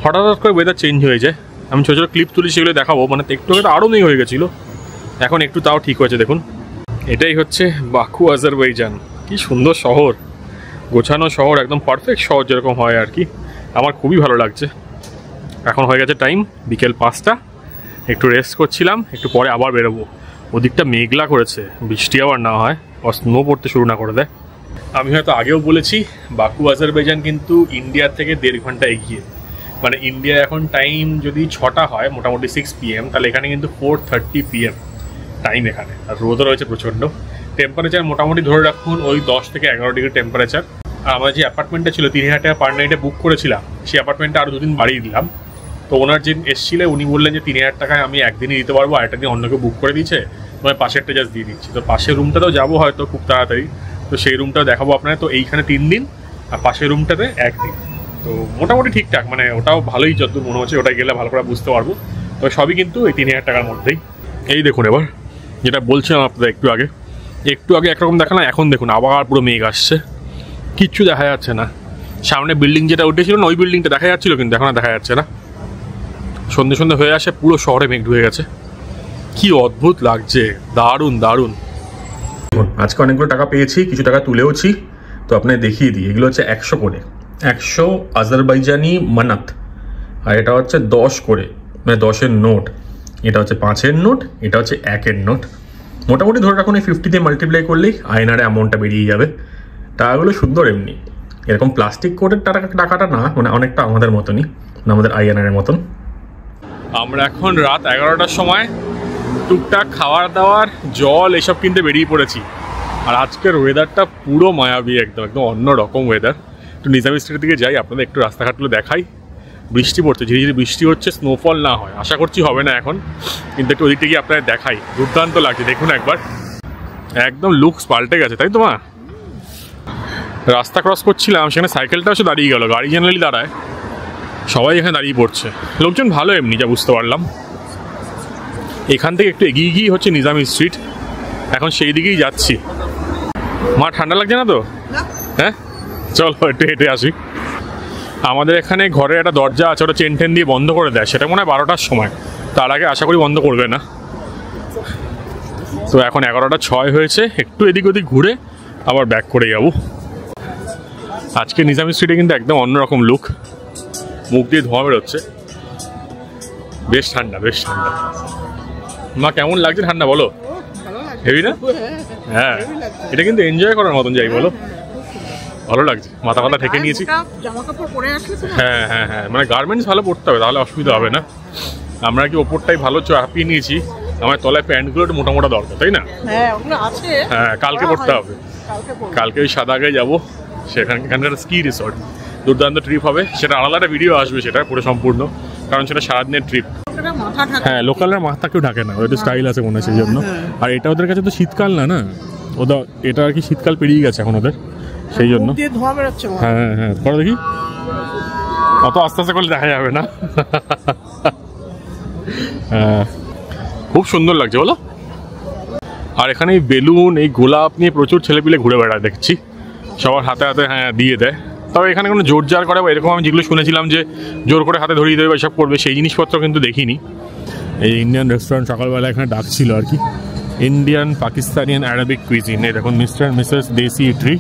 হঠাৎ হঠাৎ করে ওয়েদার চেঞ্জ হয়ে যায়। আমি ছোটো ছোটো ক্লিপ তুলি, সেগুলো দেখাবো, মানে একটু আগে তো আরও মেঘ হয়ে গেছিলো, এখন একটু তাও ঠিক হয়েছে দেখুন। এটাই হচ্ছে বাকু আজারবাইজান, কি সুন্দর শহর, গোছানো শহর, একদম পারফেক্ট শহর যেরকম হয় আর কি, আমার খুবই ভালো লাগছে। এখন হয়ে গেছে টাইম বিকেল 5টা, একটু রেস্ট করছিলাম, একটু পরে আবার বেরোবো। ওদিকটা মেঘলা করেছে, বৃষ্টি আবার না হয়, আর স্নো পড়তে শুরু না করে দেয়। আমি হয়তো আগেও বলেছি, বাকু আজারবাইজান কিন্তু ইন্ডিয়ার থেকে 1.5 ঘন্টা এগিয়ে, মানে ইন্ডিয়া এখন টাইম যদি 6টা হয়, মোটামুটি 6 PM, তাহলে এখানে কিন্তু 4:30 PM টাইম এখানে। আর রোদও রয়েছে প্রচণ্ড, টেম্পারেচার মোটামুটি ধরে রাখুন ওই 10 থেকে 11 ডিগ্রি টেম্পারেচার। আর আমাদের যে অ্যাপার্টমেন্টটা ছিল 3000 টাকা পার নাইটে বুক করেছিলাম, সেই অ্যাপার্টমেন্টটা আরও 2 দিন বাড়িয়ে দিলাম। তো ওনার যে এসেছিলো উনি বললেন যে 3000 টাকায় আমি একদিনই দিতে পারবো, আরেকটা দিন অন্যকে বুক করে দিয়েছে, তোমার পাশেরটা জাস্ট দিয়ে দিচ্ছি। তো পাশের রুমটাতেও যাবো হয়তো খুব তাড়াতাড়ি, তো সেই রুমটাও দেখাবো আপনার। তো এইখানে 3 দিন, আর পাশের রুমটাতে 1 দিন, তো মোটামুটি ঠিকঠাক, মানে ওটাও ভালোই যতদূর মনে হচ্ছে, ওটা গেলে ভালো করে বুঝতে পারবো। তো সবই কিন্তু এই 3000 টাকার মধ্যেই। এই দেখুন এবার যেটা বলছিলাম আপনাদের একটু আগে একরকম দেখালাম, এখন দেখুন আবার পুরো মেঘ আসছে, কিচ্ছু দেখা যাচ্ছে না। সামনে বিল্ডিং যেটা উঠেছিল না, ওই বিল্ডিংটা দেখা যাচ্ছিলো, কিন্তু এখন আর দেখা যাচ্ছে না। সন্ধ্যে সন্ধ্যে হয়ে আসে, পুরো শহরে মেঘ ঢুকে গেছে, কি অদ্ভুত লাগছে, দারুণ দারুণ। আজকে অনেকগুলো টাকা পেয়েছি, কিছু টাকা তুলেওছি, তো আপনাকে দেখিয়ে দিই। এগুলো হচ্ছে 100 করে, 100 আজারবাইজানি মানাত, আর এটা হচ্ছে 10 করে, মানে 10-এর নোট। এটা হচ্ছে 5-এর নোট, এটা হচ্ছে 1-এর নোট। মোটামুটি ধরে রাখুন এই 50 দিয়ে মাল্টিপ্লাই করলেই আয়নারে অ্যামাউন্টটা বেরিয়ে যাবে। টাকাগুলো সুন্দর, এমনি এরকম প্লাস্টিক কোটের টাকাটা না, মানে অনেকটা আমাদের মতনই, আমাদের আইএনআরের মতন। আমরা এখন রাত 11টার সময় টুকটাক খাবার দাবার, জল এসব কিনতে বেরিয়ে পড়েছি। আর আজকের ওয়েদারটা পুরো মায়াবী, একদম একদম অন্য রকম ওয়েদার। একটু নিজামি স্ট্রিটের দিকে যাই, আপনাদের একটু রাস্তাঘাটগুলো দেখাই। বৃষ্টি পড়ছে, ঝিরিঝিরি বৃষ্টি হচ্ছে, স্নোফল না হয় আশা করছি হবে না এখন, কিন্তু একটু ওদিকটা গিয়ে আপনাদের দেখাই। দুর্দান্ত লাগছে, দেখুন একবার, একদম লুকস পাল্টে গেছে, তাই তো মা? রাস্তা ক্রস করছিলাম, সেখানে সাইকেলটাও এসে দাঁড়িয়ে গেল, গাড়ি জেনারেলি দাঁড়ায়, সবাই এখানে দাঁড়িয়ে পড়ছে, লোকজন ভালো এমনি, যা বুঝতে পারলাম। এখান থেকে একটু এগিয়ে গিয়ে হচ্ছে নিজামি স্ট্রিট, এখন সেই দিকেই যাচ্ছি। মা ঠান্ডা লাগছে না তো? না হ্যাঁ চলো একটু হেঁটে আসি। আমাদের এখানে ঘরে একটা দরজা আছে, ওটা চেন টেন দিয়ে বন্ধ করে দেয়, সেটা মনে হয় 12টার সময়, তার আগে আশা করি বন্ধ করবে না। তো এখন 11টা 6 হয়েছে, একটু এদিক ওদিক ঘুরে আবার ব্যাক করে যাবো। আজকে নিজামি স্ট্রিটে কিন্তু একদম অন্যরকম লুক, মুখ দিয়ে ধোঁয়া বেরোচ্ছে, বেশ ঠান্ডা বেশ ঠান্ডা। মা কেমন লাগছে ঠান্ডা বলো? ভালো লাগছে, হেভি না? হ্যাঁ এটা কিন্তু এনজয় করার মতন যাই বলো, ভালো লাগছে। মাথা মাথা ঠেকে নিয়েছি। জামা কাপড় পরে আসলে তো হ্যাঁ হ্যাঁ হ্যাঁ, মানে গার্মেন্টস ভালো পরতে হবে, তাহলে অসুবিধা হবে না। আমরা কি ওপরটাই ভালো চাপিয়ে নিয়েছি, আমার তলায় প্যান্টগুলো একটু মোটা মোটা দরকার, তাই না? হ্যাঁ ওগুলো আছে। হ্যাঁ কালকে পড়তে হবে, কালকে পরবো। কালকে ওই সাদাগায় যাবো, সেখানকার স্কি রিসর্ট, দুর্দান্ত ট্রিপ হবে। সেটা আলাদা একটা ভিডিও আসবে সেটা পুরো সম্পূর্ণ, কারণ সেটা সারাদিনের ট্রিপ। ওটা মাথা ঢাকা। হ্যাঁ লোকালরা মাথা কেউ ঢাকে না, ওদের স্টাইল আছে মনে হয় সেই জন্য। আর এটা ওদের কাছে তো শীতকাল না, না ওদের এটা আর কি শীতকাল পেরিয়ে গেছে এখন ওদের, সেই জন্য। মুখ দিয়ে ধোঁয়া বেরোচ্ছে মনে হয়। হ্যাঁ হ্যাঁ করো দেখি, অত আস্তে আস্তে করলে দেখা যাবে না। হ্যাঁ খুব সুন্দর লাগছে বলো। আর এখানে এই বেলুন, এই গোলাপ নিয়ে প্রচুর ছেলেপিলে ঘুরে বেড়ায় দেখছি, সবার হাতে হাতে হ্যাঁ দিয়ে দেয়। তবে এখানে কোনো জোর জার করে বা এরকম আমি যেগুলো শুনেছিলাম যে জোর করে হাতে ধরিয়ে দেবে এসব করবে, সেই জিনিসপত্র কিন্তু দেখিনি। এই ইন্ডিয়ান রেস্টুরেন্ট সকালবেলা এখানে ডাকছিল আর কি, ইন্ডিয়ান পাকিস্তানিয়ান অ্যারাবিক কুইজিন। এই দেখুন মিস্টার অ্যান্ড মিসেস দেশি ইটরি।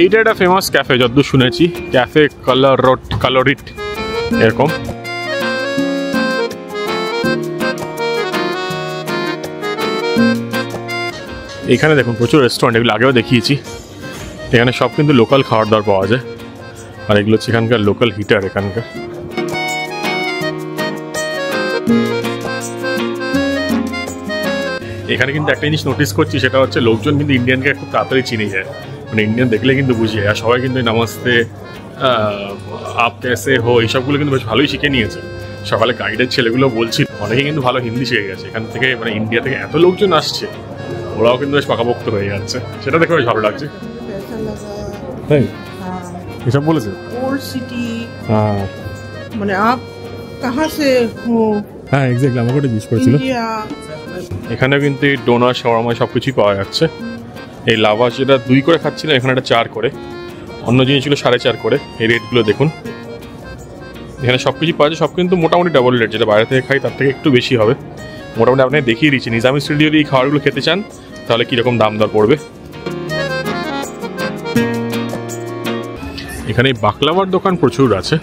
এইটা একটা ফেমাস ক্যাফে যতদূর শুনেছি, ক্যাফে কালোরিট এরকম। এখানে দেখুন প্রচুর রেস্টুরেন্ট, এগুলো আগেও দেখিয়েছি। এখানে সব কিন্তু লোকাল খাবার দাবার পাওয়া যায়, আর এগুলো হচ্ছে এখানকার লোকাল হিটার এখানকার। এখানে কিন্তু একটা জিনিস নোটিস করছি, সেটা হচ্ছে লোকজন কিন্তু ইন্ডিয়ানকে খুব তাড়াতাড়ি চিনে যায়, মানে ইন্ডিয়ান দেখলে কিন্তু বুঝিয়ে। আর সবাই কিন্তু নামাজতে আপ ক্যাসে হো এইসবগুলো কিন্তু বেশ ভালোই শিখে নিয়েছে। সকালে গাইডের ছেলেগুলো বলছিল অনেকে কিন্তু ভালো হিন্দি শিখে গেছে এখান থেকে, মানে ইন্ডিয়া থেকে এত লোকজন আসছে, ওরাও কিন্তু বেশ পাকাপোক্ত হয়ে যাচ্ছে, সেটা দেখে বেশ ভালো লাগছে। তাই এসব বলেছে ওল্ড সিটি, হ্যাঁ মানে আপ কাহা সে হো, হ্যাঁ এক্স্যাক্টলি আমাকে ওটা জিজ্ঞেস করেছিল। ইন্ডিয়া। এখানেও কিন্তু এই ডোনার শাওয়ারমা সব কিছুই পাওয়া যাচ্ছে। এই লাভাস যেটা 2 করে খাচ্ছিল, এখানে একটা 4 করে, অন্য জিনিস ছিল 4.5 করে। এই রেটগুলো দেখুন, এখানে সব কিছুই পাওয়া যায়, সব কিন্তু মোটামুটি ডাবল রেট, যেটা বাইরে থেকে খাই তার থেকে একটু বেশি হবে। মোটামুটি আপনাকে দেখিয়ে দিচ্ছি নিজামি স্ট্রিট যদি এই খাবারগুলো খেতে চান তাহলে কীরকম দাম দর পড়বে। এখানে বাকলাভার দোকান প্রচুর আছে।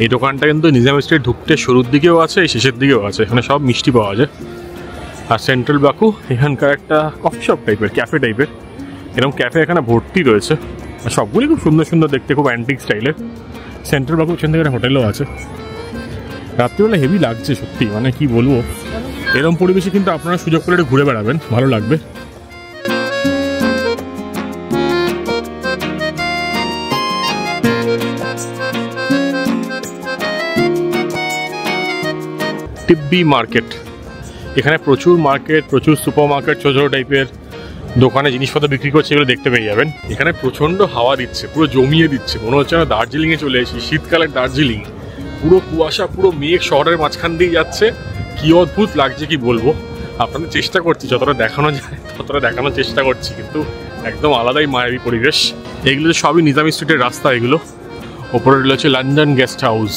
এই দোকানটা কিন্তু নিজামি স্ট্রিট ঢুকতে শুরুর দিকেও আছে, এই শেষের দিকেও আছে। এখানে সব মিষ্টি পাওয়া যায়। আর সেন্ট্রাল বাকু এখানকার একটা কফি শপ টাইপের, ক্যাফে টাইপের, এরকম ক্যাফে এখানে ভর্তি রয়েছে। আর সবগুলি খুব সুন্দর সুন্দর দেখতে, খুব অ্যান্টিক স্টাইলের। সেন্ট্রাল বাকু এখান থেকে হোটেলও আছে। রাত্রিবেলা হেভি লাগছে সত্যি, মানে কি বলবো, এরকম পরিবেশে কিন্তু আপনারা সুযোগ করে একটু ঘুরে বেড়াবেন, ভালো লাগবে। টিব্বি মার্কেট, এখানে প্রচুর মার্কেট, প্রচুর সুপার মার্কেট, ছোটো ছোটো টাইপের দোকানে জিনিসপত্র বিক্রি করছে, এগুলো দেখতে পেয়ে যাবেন। এখানে প্রচণ্ড হাওয়া দিচ্ছে, পুরো জমিয়ে দিচ্ছে, মনে হচ্ছে না দার্জিলিংয়ে চলে এসেছি, শীতকালের দার্জিলিং। পুরো কুয়াশা, পুরো মেঘ শহরের মাঝখান দিয়ে যাচ্ছে, কি অদ্ভুত লাগছে কি বলবো। আপনাদের চেষ্টা করছি যতটা দেখানো যায় ততটা দেখানোর চেষ্টা করছি, কিন্তু একদম আলাদাই মায়াবী পরিবেশ। এগুলো সবই নিজামি স্ট্রিটের রাস্তা, এগুলো ওপরে রয়েছে লন্ডন গেস্ট হাউস।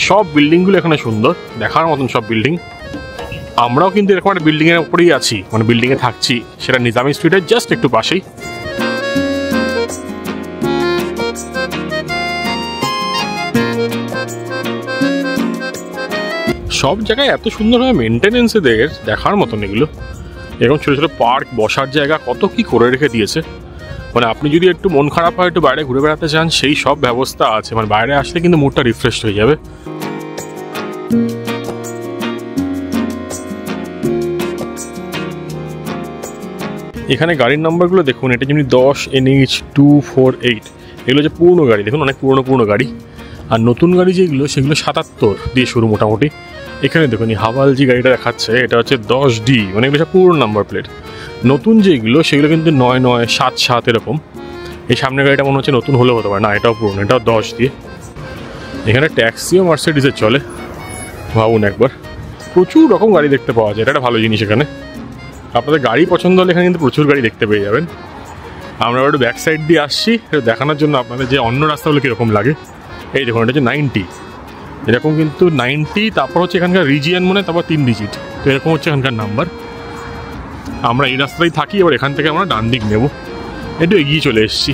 সব বিল্ডিংগুলো এখানে সুন্দর, দেখার মতন সব বিল্ডিং। আমরাও কিন্তু এরকম একটা বিল্ডিংয়ের উপরেই আছি, মানে বিল্ডিংয়ে থাকছি, সেটা নিজামি স্ট্রিটের জাস্ট একটু পাশেই। সব জায়গায় এত সুন্দরভাবে মেনটেনেন্স এদের দেখার মতন এগুলো। এরকম ছোটো ছোটো পার্ক, বসার জায়গা, কত কি করে রেখে দিয়েছে। মানে আপনি যদি একটু মন খারাপ হয়, একটু বাইরে ঘুরে বেড়াতে চান, সেই সব ব্যবস্থা আছে। মানে বাইরে আসলে কিন্তু মুডটা রিফ্রেশ হয়ে যাবে। এখানে গাড়ির নম্বরগুলো দেখুন, এটা যেমনি 10 NH 248, এগুলো যে পুরনো গাড়ি, দেখুন অনেক পুরনো গাড়ি। আর নতুন গাড়ি যেগুলো, সেগুলো 77 দিয়ে শুরু মোটামুটি। এখানে দেখুন এই হাভাল যে গাড়িটা দেখাচ্ছে, এটা হচ্ছে 10D, মানে এগুলো সব পুরনো নাম্বার প্লেট। নতুন যেগুলো সেগুলো কিন্তু 99, 77 এরকম। এই সামনের গাড়িটা মনে হচ্ছে নতুন হলেও হতে পারে না, এটাও পুরনো, এটাও 10 দিয়ে। এখানে ট্যাক্সিও মার্সিডিজের চলে, ভাবুন একবার। প্রচুর রকম গাড়ি দেখতে পাওয়া যায়, এটা একটা ভালো জিনিস। এখানে আপনাদের গাড়ি পছন্দ হলে এখানে কিন্তু প্রচুর গাড়ি দেখতে পেয়ে যাবেন। আমরা একটু ব্যাক সাইড দিয়ে আসছি দেখানোর জন্য আপনাদের যে অন্য রাস্তাগুলো কীরকম লাগে। এই দেখুন, এটা হচ্ছে 90, এরকম কিন্তু 90, তারপর হচ্ছে এখানকার রিজিয়ন মনে, তারপর 3 ডিজিট, তো এরকম হচ্ছে এখানকার নাম্বার। আমরা এই রাস্তায় থাকি, এবার এখান থেকে আমরা ডান দিক নেব। একটু এগিয়ে চলে এসেছি।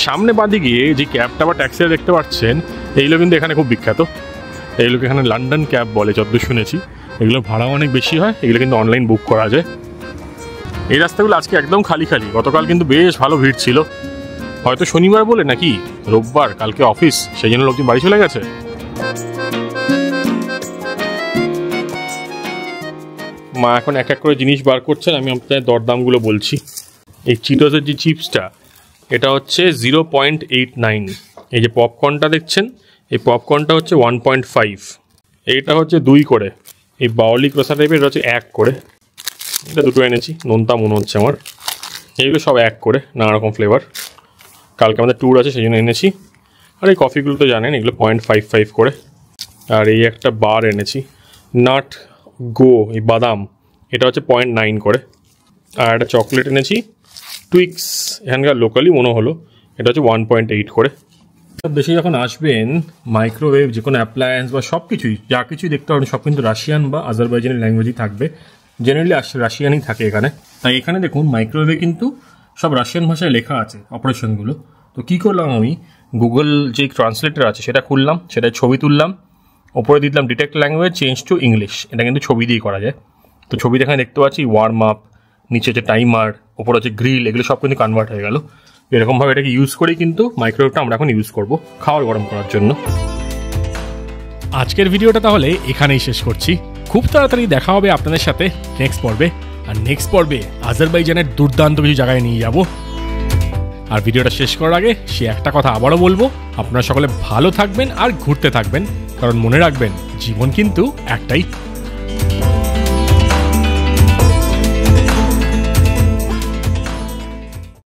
সামনে বাঁ দিকে যে ক্যাবটা বা ট্যাক্সিটা দেখতে পাচ্ছেন, এইগুলো কিন্তু এখানে খুব বিখ্যাত। এইগুলোকে এখানে লন্ডন ক্যাব বলে, যতদূর শুনেছি। এগুলো ভাড়া অনেক বেশি হয়, এগুলো কিন্তু অনলাইন বুক করা যায়। এই রাস্তাগুলো আজকে একদম খালি খালি, গতকাল কিন্তু বেশ ভালো ভিড় ছিল। হয়তো শনিবার বলে নাকি রোববার, কালকে অফিস, সেই জন্য লোকজন বাড়ি চলে গেছে। মা এখন এক এক করে জিনিস বার করছেন, আমি আপনাদের দরদামগুলো বলছি। এই চিটোসের যে চিপসটা, এটা হচ্ছে 0.89। এই যে পপকর্নটা দেখছেন, এই পপকর্নটা হচ্ছে 1.5। এইটা হচ্ছে 2 করে। এই বাউলি ক্রোসা টাইপের এটা হচ্ছে 1 করে। এটা দুটো এনেছি, নোনতা মনে হচ্ছে আমার। এইগুলো সব 1 করে, নানা রকম ফ্লেভার। কালকে আমাদের ট্যুর আছে, সেই জন্য এনেছি। আর এই কফিগুলো তো জানেন, এগুলো 0.55 করে। আর এই একটা বার এনেছি, নাট গো, এই বাদাম, এটা হচ্ছে 0.9 করে। আর একটা চকলেট এনেছি, টুইক্স, এখানকার লোকালি মনে হলো, এটা হচ্ছে 1.8 করে। দেশে যখন আসবেন, মাইক্রোওয়েভ, যে কোনো অ্যাপ্লায়েন্স বা সব কিছুই, যা কিছুই দেখতে পাবেন, সব কিন্তু রাশিয়ান বা আজারবাইজানি ল্যাঙ্গুয়েজই থাকবে। জেনারেলি রাশিয়ানই থাকে এখানে। তাই এখানে দেখুন, মাইক্রোওয়েভে কিন্তু সব রাশিয়ান ভাষায় লেখা আছে অপারেশনগুলো। তো কী করলাম, আমি গুগল যে ট্রান্সলেটার আছে সেটা খুললাম, সেটায় ছবি তুললাম, ওপরে দিলাম detect language change to English. এটা কিন্তু ছবি দিয়ে করা যায়। তো ছবি এখানে দেখতে পাচ্ছি ওয়ার্ম আপ, নিচে হচ্ছে টাইমার, ওপরে হচ্ছে গ্রিল, এগুলো সব কিন্তু কনভার্ট হয়ে গেল। এরকমভাবে এটাকে ইউজ করেই কিন্তু মাইক্রোওয়েভটা আমরা এখন ইউজ করব খাবার গরম করার জন্য। আজকের ভিডিওটা তাহলে এখানেই শেষ করছি। খুব তাড়াতাড়ি দেখা হবে আপনাদের সাথে নেক্সট পর্বে। আর নেক্সট পর্বে আজারবাইজানের দুর্দান্ত কিছু জায়গায় নিয়ে যাব। আর ভিডিওটা শেষ করার আগে সে একটা কথা আবারও বলবো, আপনারা সকলে ভালো থাকবেন আর ঘুরতে থাকবেন, কারণ মনে রাখবেন জীবন কিন্তু একটাই।